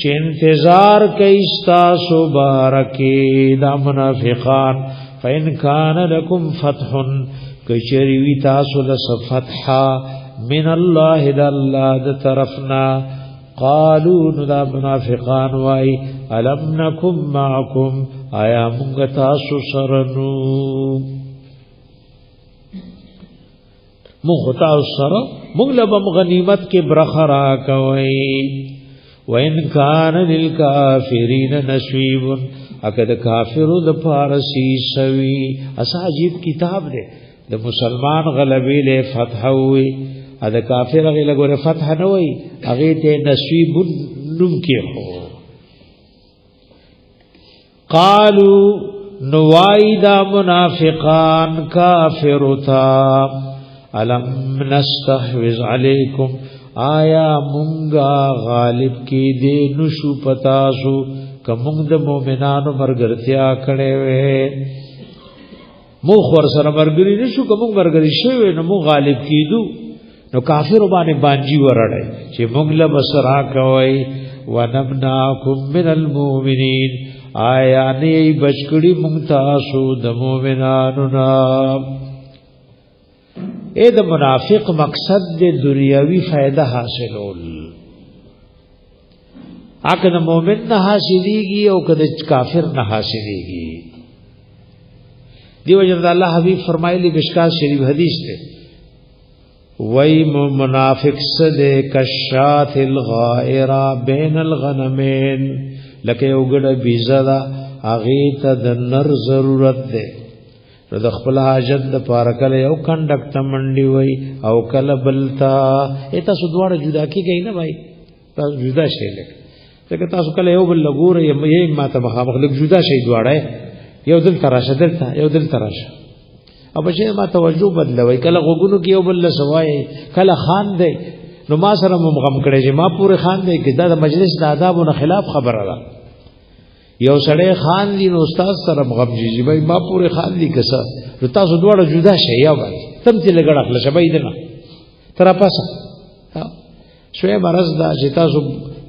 چې انتظار کوي تاسو بارکی دا منافقان فإن كان لكم فتح کچری تاسو لس فتح من الله د الله د طرفنا قالوا ندا منافقان وای الم نکم معکم آیا مونږ تاسو سره نو مونږ تاسو سره مونږ له غنیمت کې برخرا کوي وان کان للکافرین نصیب اکد کافرو د فارسی سوی اساجیب کتاب دی د مسلمان غلبی له فتح وی ا د کافر غیله ګوره فتح نه وای هغه ته نصیب نوم کې هو قالو نوایدا منافقان کافر تا الم نستحوذ علیکم آیا مونږه غالب کې دې نشو پتاسو کوم د مؤمنانو مرګرتیا کړي وې مو خور سره مرګري نشو کوم مرګري شوی نو مو غالب کیدو نو کافر باندې بانجی ورړې چې مونږ له بسرا کوي ونمناکم من المؤمنین آیا نه بچکړي مونږ تاسو د مؤمنانو نا اې د منافق مقصد د دنیاوی فائدہ حاصلول اګه د مؤمن نه حاصلېږي او کده کافر نه حاصلېږي دیو جن الله حبیب فرمایلی مشکات شریف حدیث ته وای منافق صد کشات الغائرا بین الغنمین لکه یو ګډه بیزدا اغه ته د نر ضرورت ده د خپل حاجت د پارکل یو کنډک تمنډي وای او کله بلتا ایت سودوړ جدا کیږي نه بھائی تاسو جدا شي لکه تاسو کله یو بل لګور یې ماته مخالف جدا شي دواړه یو دل تراشه دلته یو دل تراشه او بچې ما توجه بدلوي کله غوګونو کې یو بل سوای کله خان دی نو ما سره مغم کړي چې ما پورې خان دی کې دا مجلس د آدابونو خلاف خبره ده یو سړی خان دی نو استاد سره مغم جی بھائی ما پورې خان دی کسه تاسو دواړه جدا شئ یا باندې تم چې لګړه خپل شبای دنه تر پاسه شوی مرز دا چې تاسو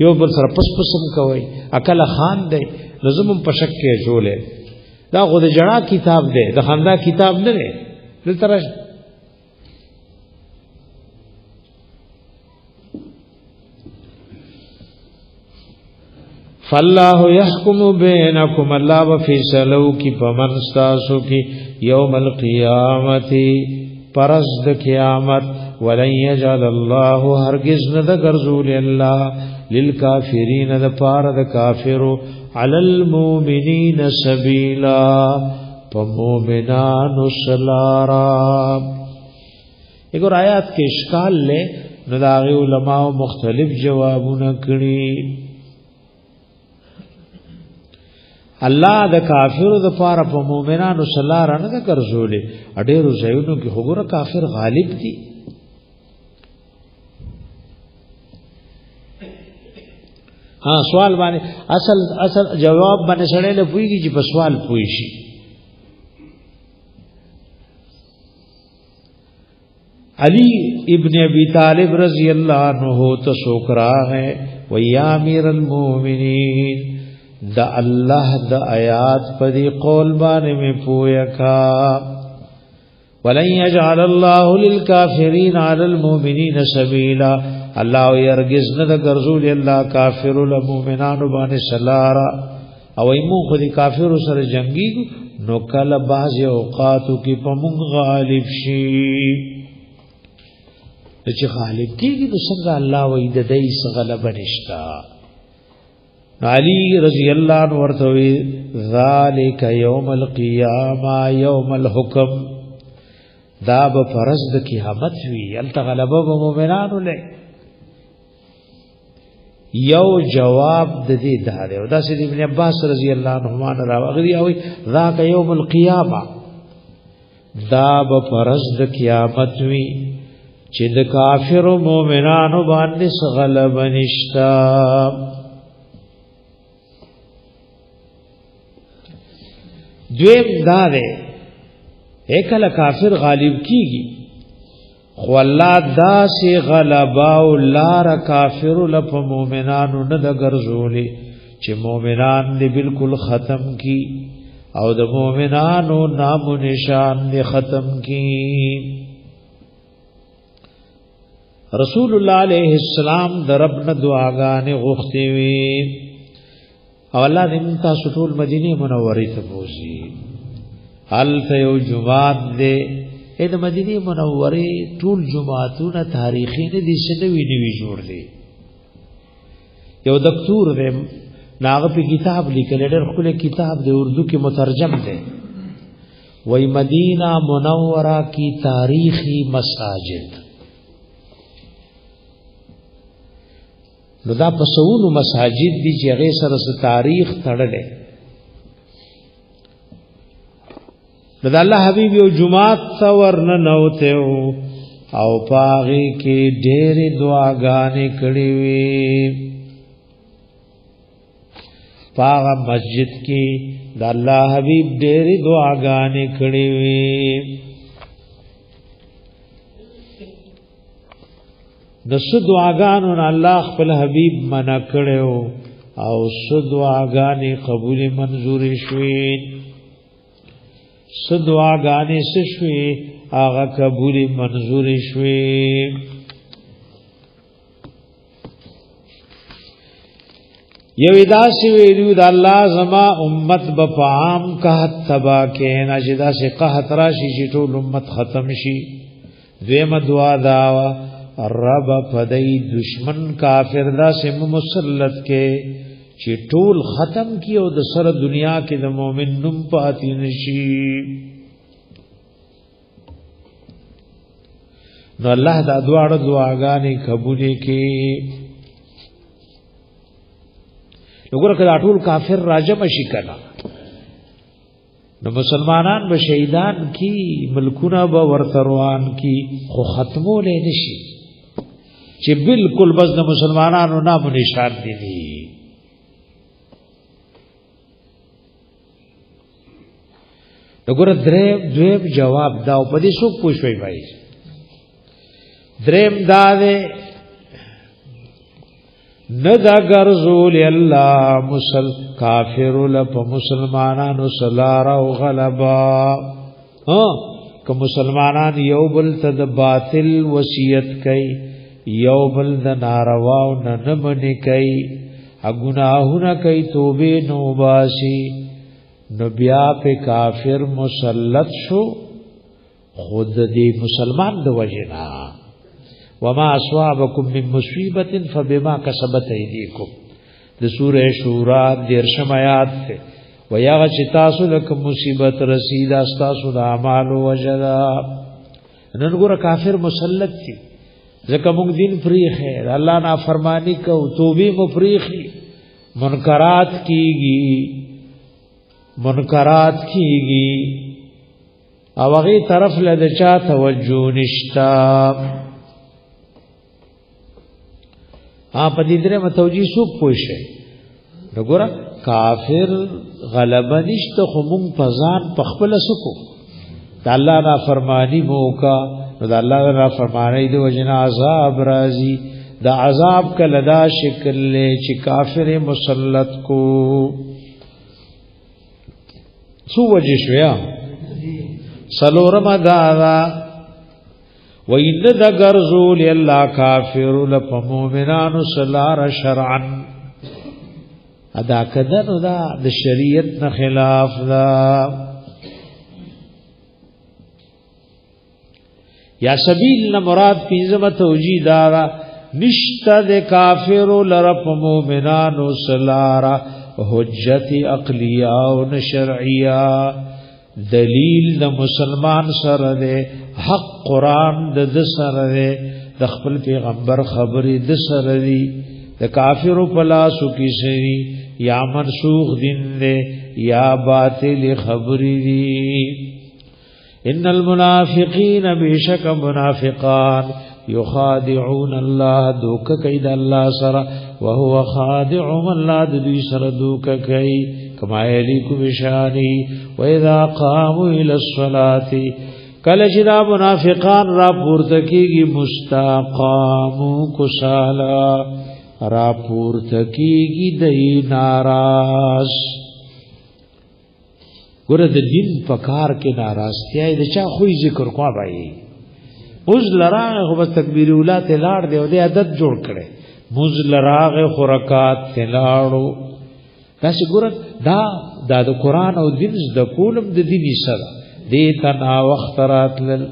یو بل سره پس پسم کوي اکل خان دی لازم په شک کې جوړه دا خو د جړه کتاب دی د خندا کتاب نه دی دلته راشه فالله يحكم بينكم الله وفيصلو کی پمن تاسو کی یوم القیامت پرز د قیامت ولن يجعل الله هرگز نه ګرځول الله للکافرین د پار د کافرو علی المؤمنین سبیلا فمؤمنان سلارا اگر آیات کې اشکال لے نو دا علماء مختلف جوابونه کړي الله د کافرو د پاره په مؤمنانو سلار نه د ګرځولې اډېرو ځایونو کې وګوره کافر غالب دي ها سوال باندې اصل جواب باندې سره له پويږي چې په سوال پوي شي علی ابن ابی طالب رضی اللہ عنہ تو شکرا ہے و یا امیر المومنین دا اللہ دا آیات پدی قول بانے میں پویا کا ولن یجعل اللہ للکافرین علی المومنین سبیلا اللہ یرگز ند گرزول اللہ کافر المومنان بانے سلارا او ایمون خودی کافر سر جنگی نو کل بعض اوقاتو کی پمون غالب شی چې غالب کیږي نو څنګه الله وې د دې غلبه نشتا علی رضی اللہ عنہ ورته ذالک یوم القیامه یوم الحکم دا به فرض د قیامت وی التغلبه مومنانو له یو جواب د دې دار او دا سید ابن عباس رضی اللہ عنہما راغلی او ذاک یوم القیامه دا به فرض د قیامت وی چې د کافر او مؤمنانو باندې غلبه نشتا دویم دا ده اکل کافر غالب کیږي خو الله دا سي غلبا او لار کافر لپ مؤمنانو نه د ګرځولي چې مؤمنان دې بالکل ختم کی او د مؤمنانو نام و نشان دې ختم کی رسول الله علیہ السلام در ربنا دعاګانې غوښتي وي او الله دې تاسو ټول مدینه منورې ته بوزي حال ته یو جمعات دې د مدینه منورې ټول جمعاتونه تاریخي نه دي شنوي نوي جوړ دي یو دکتور دې ناغه په کتاب لیکل ډېر خپل کتاب دې اردو کې مترجم دي وای مدینه منوره کی تاریخی مساجد نو دا پسونو مساجد دي چې هغه سره تاریخ تړلې نو دا الله حبيب یو جمعات ثور نه نوته او پاغي کې ډېر دعاګانې کړې وي پاغه مسجد کې د الله حبيب ډېر دعاګانې کړې وي د څو دعاګانو الله خپل حبيب منع کړو او څو دعاګانې قبول منظور شوي څو دعاګانې شوي هغه قبول منظور شوي یو داسې ویلو د الله زما امت په عام قحط تبا کې نشدا سے قحط راشي چې ټول امت ختم شي دیمه دعا دا رب فدای دشمن کافر دا سے مسلط کې چې ټول ختم کی او د سره دنیا کې د مؤمن نوم پاتې نشي نو الله دا دعاګانې قبول کړي وګوره کله ټول کافر راجم شي کنا نو مسلمانان به شهیدان کی ملکونه به ورتروان کی خو ختمول نشي چې بالکل بس د مسلمانانو نام نشان دي وګوره دریم جواب دا په دې څوک پوښوي بھائی دریم دا ده ندا غرزول الله کافر لپ مسلمانانو سلار او غلبا که مسلمانان یو بل ته باطل وصیت کوي یو بل د ناروا او نه منی کوي اګناهونه کوي توبه نو باسي نو بیا په کافر مسلط شو خود دې مسلمان د وجنا وما اصابکم من مصیبت فبما کسبت ایدیکم د سوره شورا 13 آیات ته ویا چې تاسو له مصیبت رسید تاسو د اعمال وجدا نن ګور کافر مسلط دي ځکه موږ دین فریخه الله نافرمانی کو توبه مو فریخي منکرات کیږي او هغه طرف له چا توجه نشتا په دې درې متوجي سوق پوښي وګوره کافر غلبه نشته خو مونږ پزان پخپل سکو د الله نافرمانی موکا نو د الله نافرمانی د وجنا عذاب راځي د عذاب کله دا شکل له چې کافر مسلط کو سو وجه شویا سلورم دادا وَإِنَّ دَغَرْزُولِ اللَّهِ كَافِرُ لَفَمُؤْمِنَانُ سَلَارَ شَرْعًا ادا کدنو دا د شریعت نه خلاف دا یا سبیل نه مراد پینځمه توجیه دا نشته د کافر لرپ مؤمنانو سلارا حجت عقلیه او شرعیه دلیل د مسلمان سره ده حق قران د سره ده د خپل پیغمبر خبرې د سره دي د کافر په لاسو کې شي یا منسوخ دین ده یا باطل خبرې دي ان المنافقین بشک منافقان یخادعون الله دوک کید الله سره وهو خادع الله د دوی سره دوک کوي کما یلیکو بشانی و اذا قاموا الى الصلاه کله چې دا منافقان را پورته کیږي مستقامو کسالا را پورته کیږي دای ناراض ګوره د دین په کار کې ناراضتیا د چا خوې ذکر کوه بھائی اوس لراغه خو تکبیر اولاد لاړ دی او د عادت جوړ کړي موز لراغه خرکات تلاړو تاسو ګوره دا د قران او دین د کولم د دیني سره دې تنا وخت راتل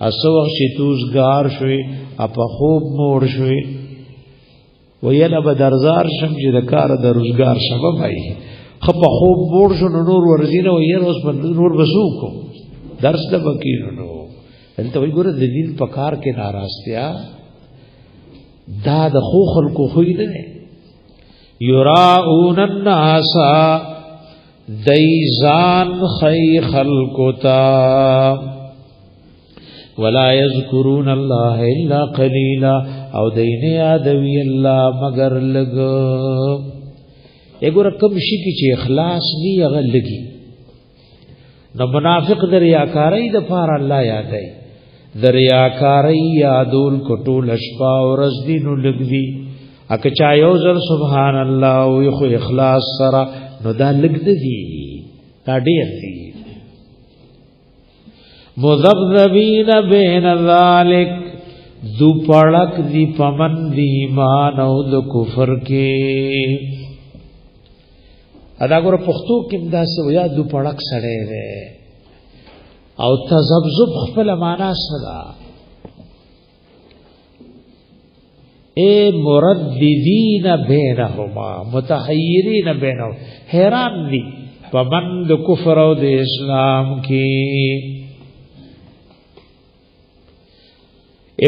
اسو وخت توزګار شوي اپا خوب مور شوي ویلا بدرزار شم چې د کار د روزګار سبب وای خپ خوب مور شو نور ورزینه وي اوس په نور بسوکو درس د بکیرونو دلته وی ګوره د دین په کار کې ناراضتیا دا د خو خلکو خوې نه یراؤن الناس دیزان خی خلقتا ولا یذکرون الله الا قلیلا او دین یادوی الله مگر لګ اګور کم شي کی چې اخلاص نی هغه لګي نو منافق د ریاکاری د پار الله یادای د ریاکاری یادول کټول شپا او رز دینو لګدي اک چا یو زر سبحان الله او خو اخلاص سره نو دا لګدي دا ډیر دی مذبذبین بین ذالک دو پړک دی پمن دی ایمان او د کفر کې ادا ګور پښتو کې دا څه ویا دو پړک سره ده او تذبذب خپل معنا سره اے مرددین بینهما متحیرین بینهما حیران دی پمن د کفر او د اسلام کې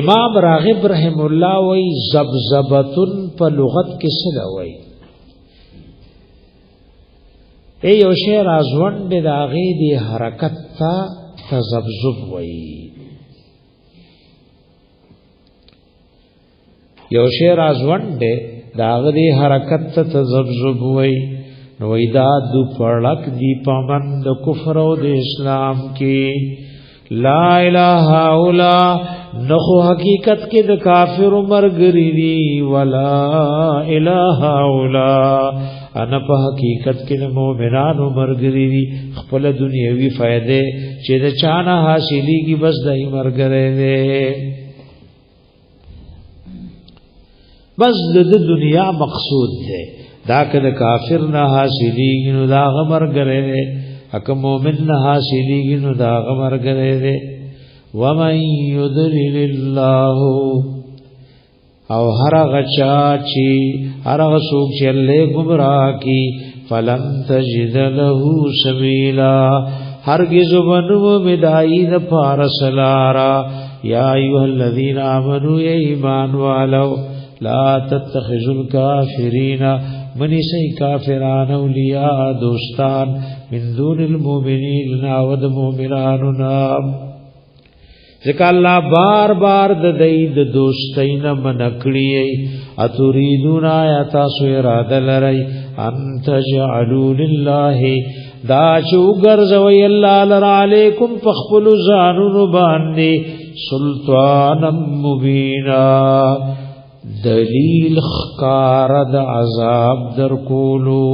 امام راغب رحم الله وی زبزبتن په لغت کې څه وی ای یو شی رازوند د اغه دی حرکت تا تذبذب وی یو شی رازوند د اغه دی حرکت تا تذبذب وی نو ایدا دو پړک دی پمن د کفر او د اسلام کې لا اله الا نخو حقیقت کې د کافر مرګری دی ولا اله الا انا په حقیقت کې د مؤمنانو مرګری دی خپل دنیوي فائدې چې د چانه حاصلېږي بس دای مرګره دی بس د دنیا مقصود دی دا کله کافر نه حاصلېږي نو دا مرګره دی اکه مؤمن نه حاصلېږي نو دا مرګره دی ومن يضلل الله او هر غچا چی هر غسوک چې الله گمراه کی فلن تجد له سبیلا هرگز ونو بدای د فارسلارا یا ایها الذین آمنوا ایمان والو لا تتخذوا الكافرین منی سی کافران اولیاء دوستان من دون المؤمنین ناود مؤمناننا ذکر اللہ بار بار د دید دوستین منکڑی اتریدون آیاتا سو اراده لرئی انت جعلو للہ دا چو گرزوی اللہ لرا علیکم فخفلو زانون باندی سلطانا مبینا دلیل خکارد عذاب در کولو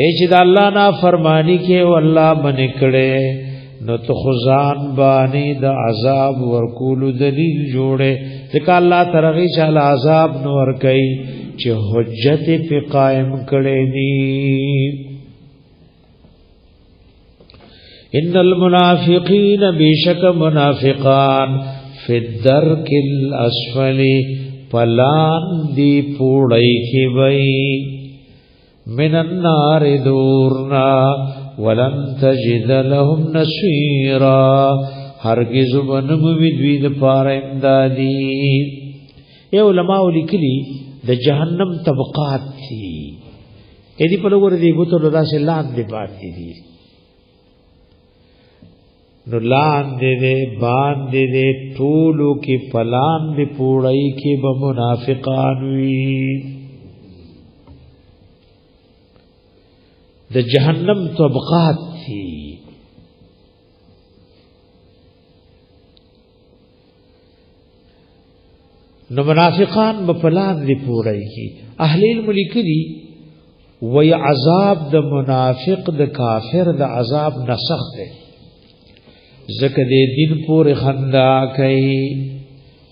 ایچ دا اللہ نا فرمانی کے واللہ منکڑے نو تو خزان بانی دا عذاب ورکول دلیل جوڑے ذکر اللہ ترغی چال عذاب نور کئی چه حجت پی قائم کڑے دی ان المنافقین بیشک منافقان فی الدرک الاسفلی پلان دی پوڑی کی بئی من النار دورنا ولن تجد لهم نصيرا هرگز ونم وید پار امدادی اے علماء لیکلی د جہنم طبقات تھی ایدی پلوور دی گوتو لدا سے لان دی بات دی نو لان دے بان دے ټولو کی پلان دی پوڑائی کی بمنافقان وی د جہنم طبقات تھی نو منافقان بپلان دی پورائی کی اہل علم لکلی وی عذاب د منافق د کافر د عذاب نسخ دے ذکر دے دن پور خندا کئی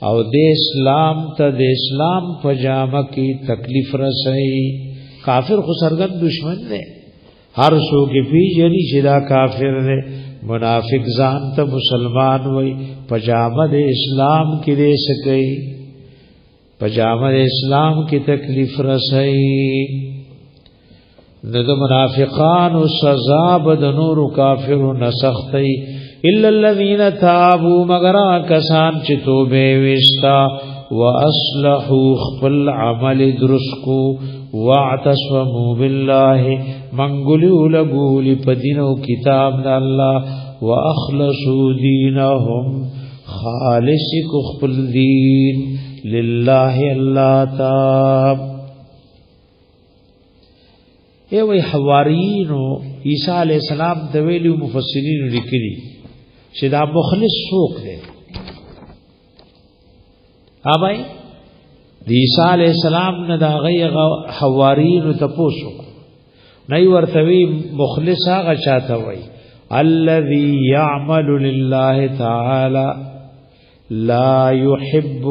او د اسلام تا د اسلام پجامہ کی تکلیف رسائی کافر خو سرګند دشمن دے ہر سو کی پی جنی شدا کافر نے منافق ځان ته مسلمان وای پجامه د اسلام کې دې سکي پجامه د اسلام کې تکلیف رسي نو د منافقانو سزا بد نور کافر نسختی الا الذين تابوا مگر کسان چې توبه وستا واصلحوا خپل عمل درسکو واعتصموا بالله منغلو لغول پدینو کتاب د الله واخلصوا دینهم خالص کو خپل دین لله الله تعالی. ای وی حواریینو عیسی علیہ السلام د ویلو مفسرین لیکلي چې دا مخلص څوک دی. اوبای د عیسی علیہ السلام نه دا غي حواریینو تاسو نه ورته وی مخلص هغه چاته وی الذي يعمل لله تعالى لا يحب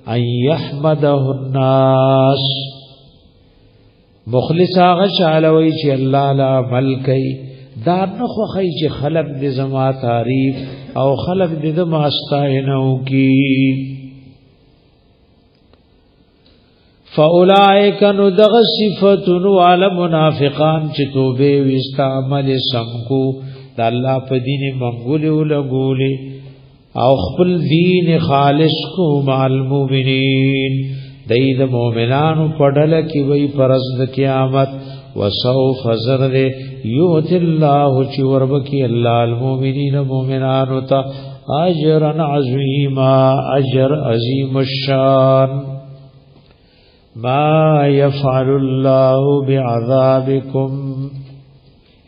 ان يحمده الناس. مخلص هغه چالوي چې الله لا عمل کوي دا نه خوخی چې خلق دې زما تعریف او خلق دې زما استاینو کی. فاولائک ندغ صفاتن وعلى منافقان چې توبه واستعمل سمکو د الله په دین منګول ولګولې او خپل دین خالص کو مع المؤمنین دید مومنانو پڑھل کی وی پرز د قیامت. وسوف زرد یوت اللہ چی وربکی اللہ المؤمنین مومنانو تا اجرا عظیما اجر عظیم الشان. ما یفعل اللہ بعذابکم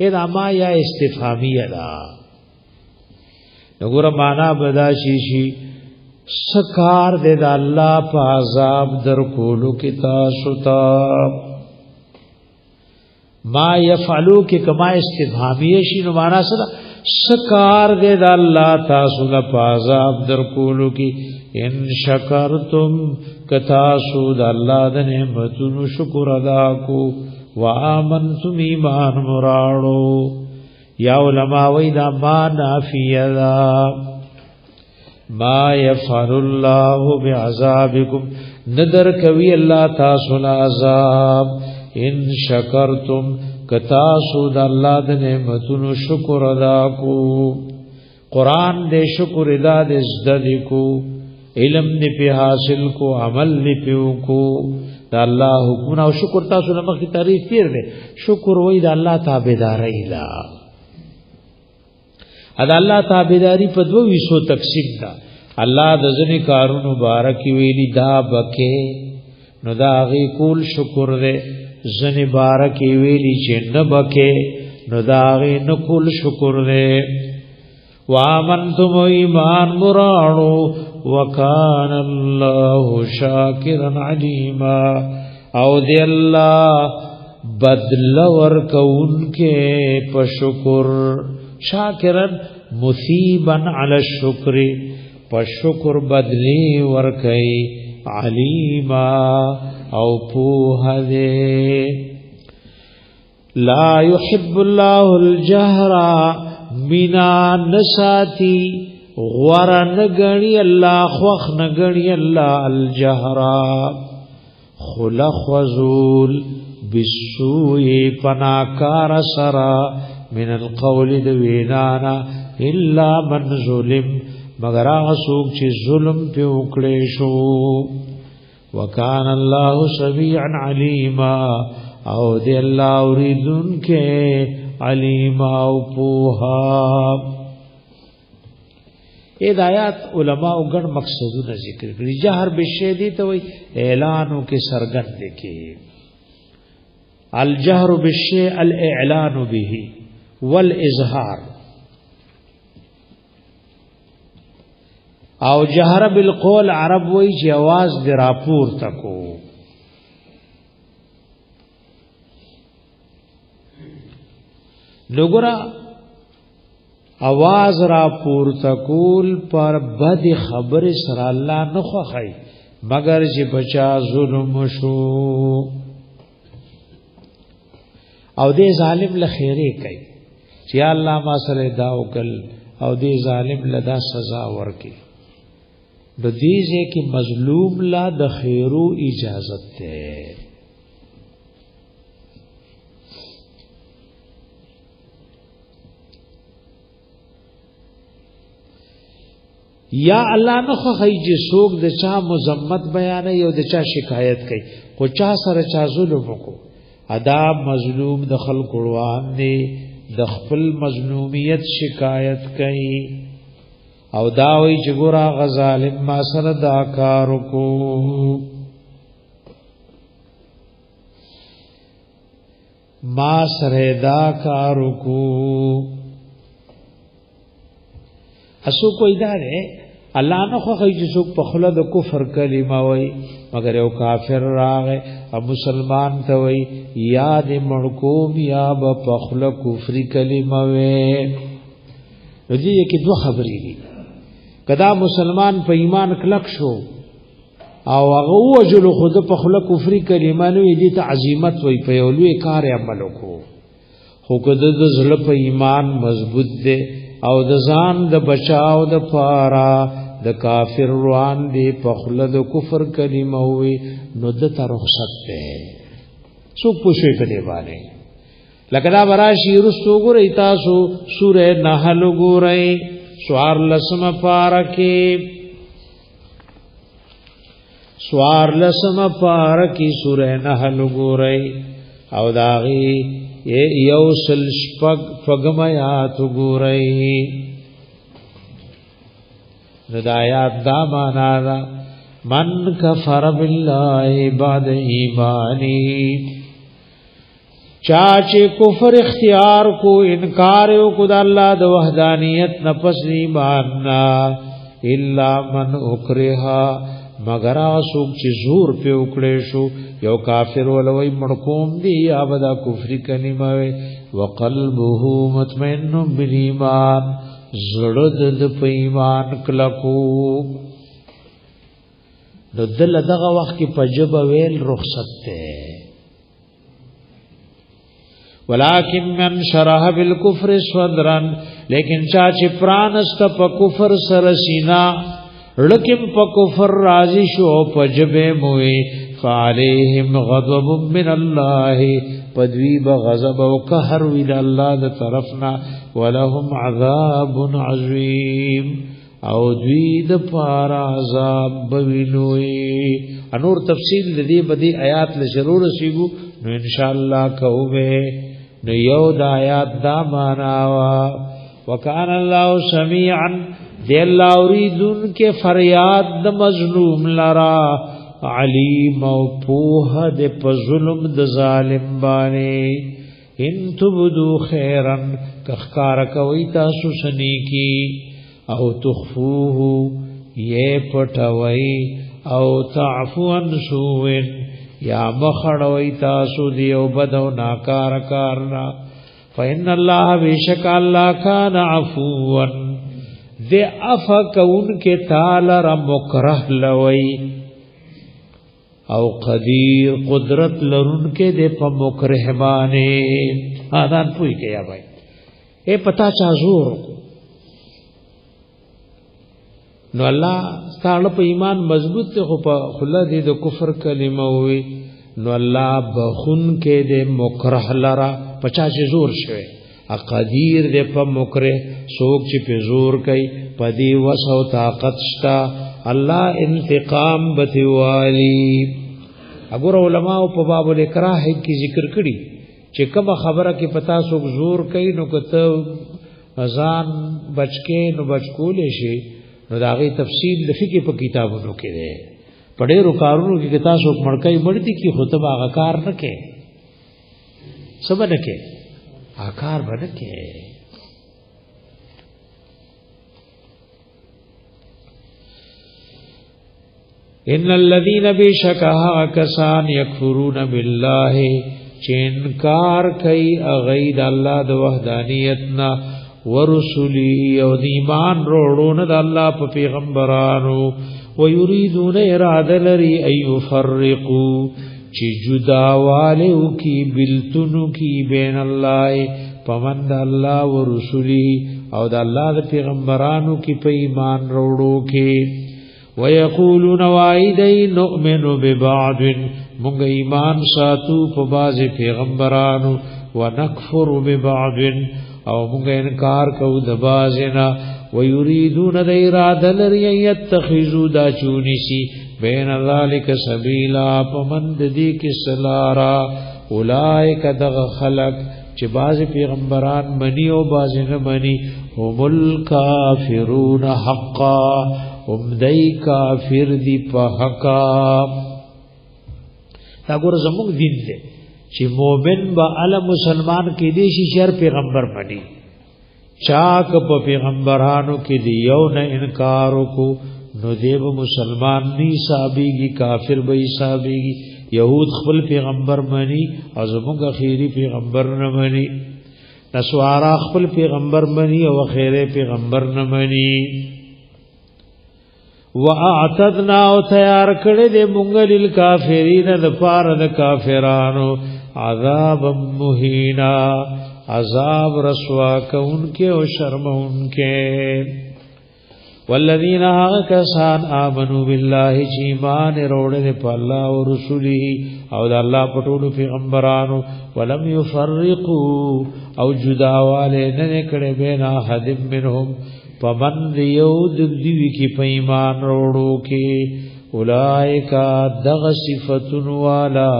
اذا ما یا استفهامی دا نگورا مانا بدا شیشی سکار دے دا اللہ پا عذاب در کولو کی تاسو تا. ما یفعلو کی کما استفهامیشی نو مانا سدا سکار دے دا اللہ تاسو دا پا عذاب در کولو کی. ان شکرتم کتاسو دا اللہ دا نعمتون شکر ادا کو وآمنتم ایمان مراڑو. یا علماء ویدا ما نافی ادا ما یفعل اللہ بعذابکم ندر کوي الله تاسو لا عذاب ان شکرتم کتاسو د الله د نعمتونو شکر ادا کو. قران دې شکر ادا دې زده کو علم دې په حاصل کو عمل دې پیو کو د الله حکم او شکر تاسو نه مخکې تعریف تیر دې شکر وای د الله تابعداري لا ادا الله تابعداري په دوه ویسو تقسیم ده. الله د ځنی کارونو مبارک ویلی دا بکه نو دا غي کول شکر دې ځنی مبارک ویلی چې نه بکه نو دا غي نه کول شکر دې. وامنتم ایمان مرانو وکان الله شاکرا علیما او دې الله بدل ورکونکه په شکر شاکرن مثیبا علی الشکر په شکر بدلی ورکئی علیما او پوه دے. لا يحب الله الجهر منا نساتی غور نگنی اللہ خوخ نگنی اللہ الجهر خلق وزول بالسوء پناکار سرا من القول دوینانا الا من ظلم مگر هغه څوک چې ظلم په وکړي شو. وکان الله سميعا عليما او دې الله اوریدونکې عليما او پوها. ہدایت علماء ګڼ مقصدونه ذکر کړي. جهر بالشی دي ته وي اعلانو کې سرګند کې الجهر بالشی الاعلان به والاظهار او جهر بالقول عرب وی چې आवाज د راپور تکو. لګورا आवाज راپور تکول پر بد خبر سره الله نه خوخی مگر چې بچا ظلم شو او دې ظالم له خیره کوي چې الله ما سره دا وکړ او دې ظالم له دا سزا ورکړي. د دې ځکه مظلوم لا د خیرو اجازت ده. یا الله نه خو چې څوک د چا مذمت بیان یو د چا شکایت کوي خو چا سره چا ظلم وکړو ادا مظلوم د خلق روان دی د خپل مظلومیت شکایت کوي او دا وی چې ګورا غظالم ما سره دا کار کو ما سره دا کار کو اسو کوئی دا ده الله نه خو چې څوک په خله د کفر کلمه وای مگر یو کافر راغی او مسلمان ته وای یاد مړکوم یا په خله کفر کلمه وای نو دې کې دوه خبرې دي کدا مسلمان په ایمان کلک شو او هغه وجلو خود په خله کفر کلمه نو دې ته عزیمت وای په یو لوی کار عمل وکړو خو کده د زړه په ایمان مضبوط دی او د ځان د بچاو د پارا د کافر روان دی په خله د کفر کلمه وي نو د رخصت ده څوک پوښي په دی باندې لکه دا براشي رسو ګورئ تاسو سوره نحل ګورئ سوار لسم پارکی سوره نحل ګورئ او داغي یوسل شپگ فگمیات گورئی ندایات دا مانا دا من کفر باللہ بعد ایمانی چاچے کفر اختیار کو انکاریو کو دا اللہ دا وحدانیت نفس ایماننا الا من اکرہا مگر آسوک چی زور پہ اکڑے شو یو کافر ولوی مړکوم دی یا بدا کفر کلمه وقلبه مطمئن بالایمان زړه د ایمان کلکو دل دغه وخت کې پجب ویل رخصت ده ولکن من شرح بالکفر صدرا لیکن چا چې پرانست په کفر سره سینا لکم په کفر راضی شو پجبه موي فعليهم غضب من الله پدوی بغضب او قهر وی د الله د طرفنا ولهم عذاب عظیم او دوی د پار عذاب بوینوي انور تفصیل د دې بدی آیات له شروع رسیدو نو ان شاء الله کوه نو یو د آیات دا معنا وا وکان الله سميعا دی الله اوریدون کې فریاد د مظلوم لرا علیم او پوها د په ظلم د ظالم باندې ان تبدو خیرا کخکار کوي تاسو سنی کی او تخفوه یہ پټوي او تعفو عن سوء یا مخړوي تاسو دیو بدو ناکار کارنا فإن الله بیشک الله کان عفوا ذی افکون کے تعالی را مکرہ لوی او قدیر قدرت لرون کے دے پا مکرہ بانے آدان پوئی کیا بھائی اے پتا چا زور نو اللہ ستاڑا پا ایمان مضبوط تے خو پا خلا دے دے کفر کلمہ ہوئی نو اللہ بخون کے دے مکرہ لرا پچا چا زور شوئے قدیر دے پا مکرہ سوک چی پی زور کئی پا دی وسو طاقت شتا اللہ انتقام بتوالی اگر علماء پا باب الاکراہ کی ذکر کری چی کم خبرہ کی پتا سوک زور کئی نو کتا ازان بچکے نو بچکولے شی نو داغی تفصیل لفقی پا کتابونو کے دے پڑے رکارونو کی کتا سوک مڑکای مڑتی کی خطب آغا کار نکے سب نکے آکار بنکے ان الذين بشکها کسان یکفرون بالله چې انکار کوي غید الله د وحدانیتنا ورسلی او د ایمان وروړو د الله په پیغمبرانو ويريدون اراده لري ايفرقوا چې جداواله کی بلتونو کی بین الله پمند الله ورسلی او د الله د پیغمبرانو کی په ایمان وروړو کې ويقولون وعيدي نؤمن ببعض مونږ ایمان ساتو په باز پیغمبرانو ونکفر ببعض او مونږ انکار کوو د بازنا ويريدون اراده لري يتخذوا دا چونسی بین ذلك سبیلا پمند دی کی سلارا اولئک دغ خلق چې باز پیغمبران منی او باز نه منی هم الکافرون حقا هم دای کافر دی په حقا. دا ګور زموږ دین دی چې مؤمن با ال مسلمان کې دی شي شر پیغمبر منی چاک په پیغمبرانو کې دی یو نه انکار وکړو نو دیو مسلمان نی صابیږي کافر به صابیږي. یهود خپل پیغمبر منی او زموږ اخیری پیغمبر نه منی. نسوارا خپل پیغمبر منی او اخیری پیغمبر نه منی. واعتدنا او تیار کړه دې مونږ لیل کافرین د پار د کافرانو عذاب مهینا عذاب رسوا کونکه او شرمونکه. والذین کسان آمنوا بالله چې ایمان وروړي په الله او رسوله او د الله په ټولو پیغمبرانو ولم يفرقوا او جداواله نه کړي بین احد منهم پمن یو د دوی کې په ایمان وروړو کې اولئک دغ صفاتن والا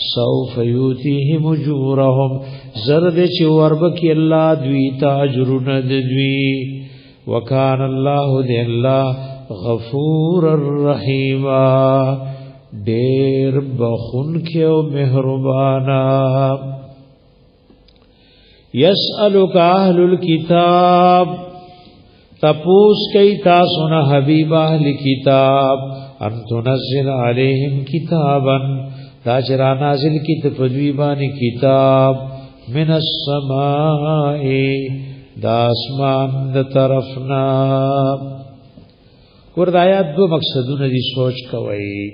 سوف یؤتیهم اجورهم زرد چې وربکی الله دوی تاجرون دوی. وکان الله دی الله غفور الرحیم ډیر بخون کې او مهربانا. یسألک اهل الكتاب تپوس کئی تاسو نه حبیب اهل کتاب ان تنزل علیہم کتابا دا چرا نازل کی تپدوی بانی کتاب من السماء دا اسمان دا طرفنا. ورد آیات دو مقصدون دی سوچ کوئی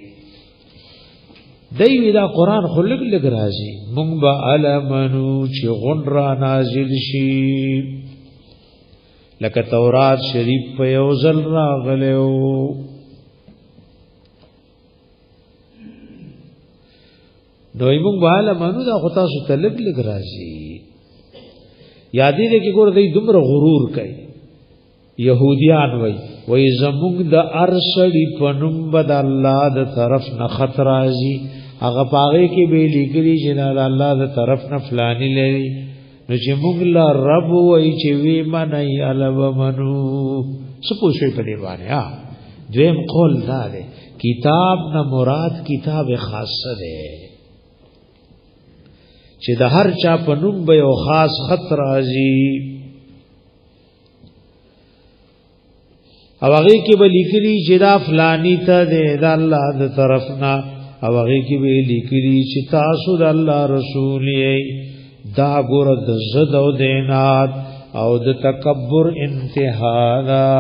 دیوی دا قرآن خلق لگ رازی مونگ با علمانو چی غن را نازل شی لکه تورات شریف په یوزل راغلیو. دوی مونږ بالا منو دا خو تاسو ته لګ لګ راځي. یادې دې کې ګور دې دومره غرور کوي. يهوديان وای زمونږ د ارشړی پنوم بد الله د طرف نه خطر راځي هغه پاغه کې به لیکلي چې الله د طرف نه فلانی لري نو چې موږ لا رب وای چې وی منای الو منو سپوږی په دی باندې دویم قول دا ده کتاب نه مراد کتاب خاصه ده چې د هر چا په نوم به یو خاص خط راځي او هغه کې به لیکلي چې دا فلانی ته ده د الله د طرفنا او هغه کې به لیکلي چې تاسو د الله رسول یې دا ګور د زد او دینات او د تکبر انتها دا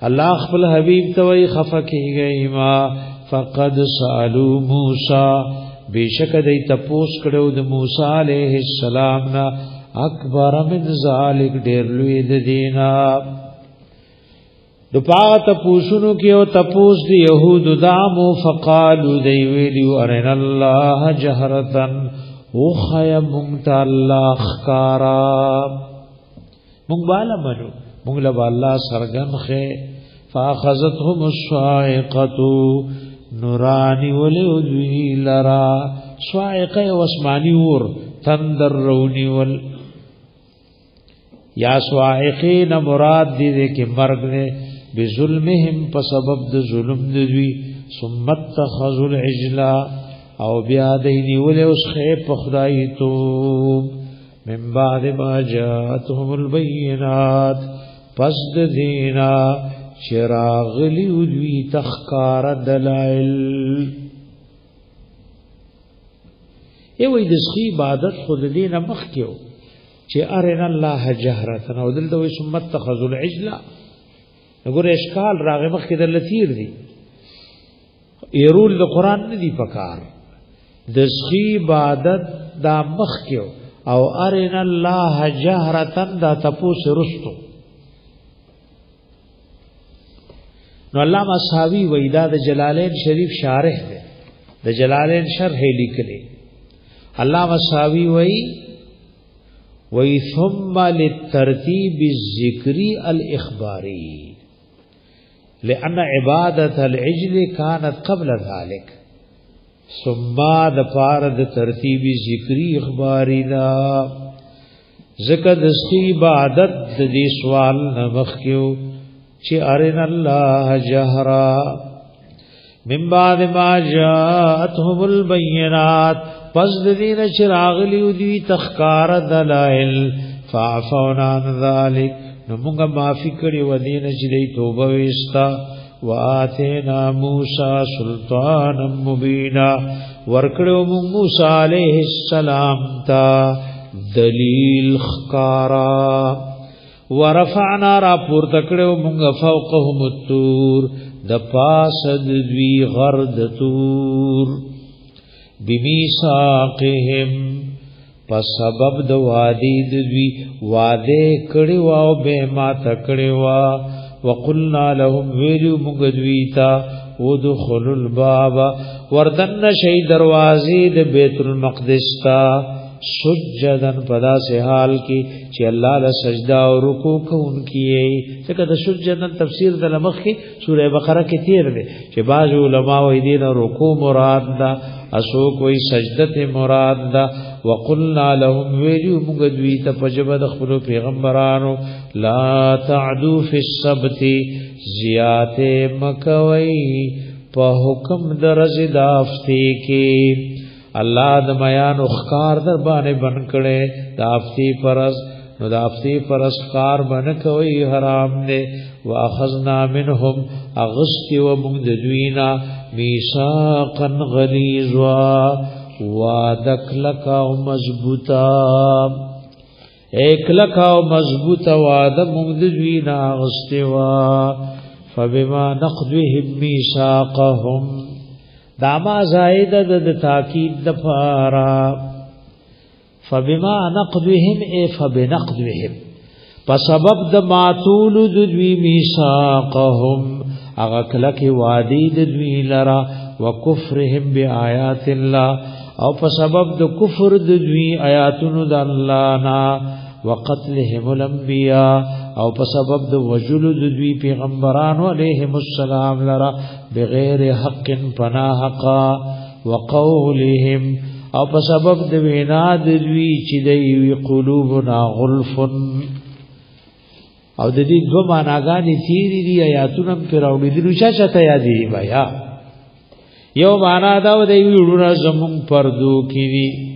الله خپل حبیب ته وی خفکیږي ما فقد سالو موسی بیشک دای تپوس کړو د موسی علیہ السلام نا اکبر من ذالک ډیر لوی د دینا د پات پوښونو کې او تپوس دی يهود دامو فقالو دی ویلو ارن الله جهرتن او خیا مونږ ته الله خکارا مونږ بالا منو مونږ له الله سرګن خې فاخذتهم الصاعقه نورانی ولودی لرا صاعقه واسمانی ور تندر رونی ول یا صاعقین مراد دې کې مرګ نه بظلمهم په سبب د ظلم دوی ثم اتخذوا العجلا او بیا دینی ولې اوس خې په خدای تو من بعد ما جاءتهم البينات پس د دینا شراغلی دوی تخکار دلائل ایوی دسخی عبادت خود دین مخ کیو چې ارنا الله جهرتن او دلته وي ثم اتخذوا العجلا وګوره اشکال راغه مخ کې د لثیر دي يرول د قران نه دی پکار د سخی عبادت دا مخ کیو او ارنا الله جهرتن دا تپوس رستو نو علامہ صاحبی وېدا د جلالین شریف شارح ده د جلالین شرح لیکلي علامہ صاحبی وی ثم للترتیب الذکری الاخباری لأن عبادت العجل كانت قبل ذلك ثم د پار د ترتیب ذکری اخباری دا ذکر دستی عبادت دی سوال نمخیو چی ارن اللہ جہرا من بعد ما جاءتهم البینات پس دین چراغلیو دی تخکار دلائل فعفونا عن ذالک نمونگا معافی کری و دین چی توبہ ویستا وآتینا موسیٰ سلطانا مبینا ورکڑو من موسیٰ علیہ السلام تا دلیل خکارا ورفعنا را پور تکڑو من فوقهم التور د پاسد دوی غرد تور بمیثاقهم پس سبب د وادی دوی واده کړي واو به ما تکړي وا وقلنا لهم ویلو مغدویتا ودخلوا الباب وردن شی دروازې د بیت المقدس تا سجدن پدا سے حال کی چې الله له سجدا او رکوع کوونکی څنګه د سجدن تفسیر د لمخ کی سوره بقره کې تیر دی چې بعض علما وایي دین رکوع مراد ده اسو کوئی سجدت مراد ده وقلنا لهم ویلو مغدوی ته پجبد خپل پیغمبرانو لا تعدو فی السبت زیات مکوی په حکم درز دافتی کې الله د میان خکار در باندې بن کړي دافتی پرز نو دافتی پرز خار بن کوي حرام دي واخذنا منهم اغسطی و مغدوینا میثاقا غلیظا وعدک لکا و مضبوطا ایک لکا و مضبوطا وعد مغدوینا اغسطی و فبما نقضهم میثاقهم داما زائد د تاکید د فارا فبما نقضهم فبنقضهم فسبب د ماتول د دوی میثاقهم اغه کله کې وادي د دوی لرا وکفرهم بیاات الله او په سبب د کفر د دوی آیاتونو د الله نا وقتلهم الانبیاء او په سبب د وجل د دوی پیغمبرانو علیهم السلام لرا بغیر حق پناحقا وقولهم او په سبب د وینا د دوی چې د قلوبنا غلف او د دې دو معناګانې تیری دي آیاتونه پر اوړي دي چې ته یادې بیا یو معنا دا د ویړو زمون پردو کې دي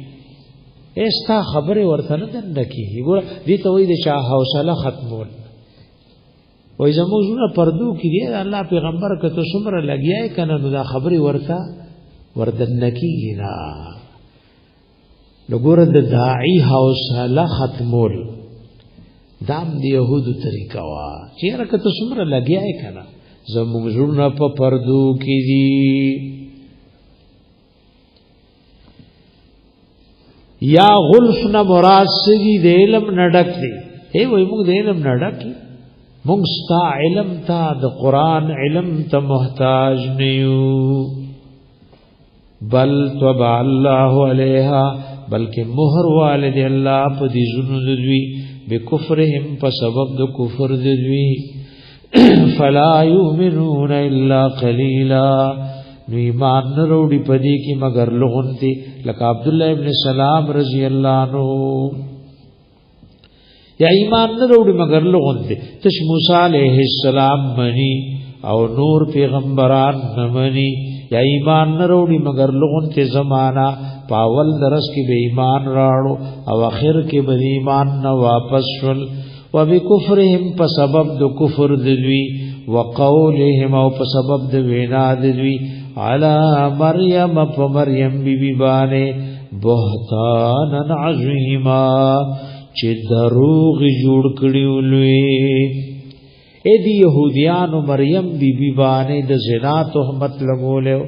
استا خبره ورته نه دندکی ګور دې ته وې د شاه حوصله ختمول وې زموږه پردو کې دی الله پیغمبر کته څومره لګیای کنه نو دا خبره ورته وردنکی نه لګور د داعی حوصله ختمول دام دی يهودو طریقہ وا چیرې کته څومره لګیای کنه زموږه په پردو کې دی یا غلف نہ مراد سگی د علم نډک دی اے وای موږ د علم نډک موږ ستا علم تا د قران علم ته محتاج نیو بل طبع الله علیها بلکہ مہر والد الله په دې زونو دوی بکفرهم په سبب د کفر دوی فلا یؤمنون الا قلیلا نو ایمان نه وروړي پدې کې مگر لغونتي لکه عبد الله ابن سلام رضی الله عنه یا ایمان نه وروړي مگر لغونتي تش موسی علیہ السلام منی او نور پیغمبران نه منی یا ایمان نه وروړي مگر لغونتي زمانہ پاول درس کې به ایمان راړو او اخر کې به ایمان نه واپس شول وبکفرهم په سبب د کفر دوی وقولهم او په سبب د وینا دوی علی مریم په مریم بی بی باندې بهتان عظیما چې دروغ جوړ کړیو لوی اې دی يهوديانو مریم بی بی باندې د زنا تهمت لګولیو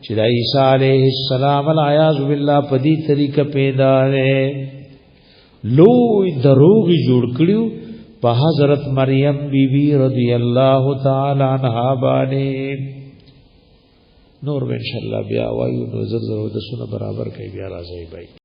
چې د عیسی علیه السلام العیاذ بالله په دې طریقه پیدا لې لوی دروغ جوړ کړیو په حضرت مریم بی بی رضی الله تعالی عنها باندې نور ان شاء الله بیا وایو نو زر د سونه برابر کوي بیا راځي بھائی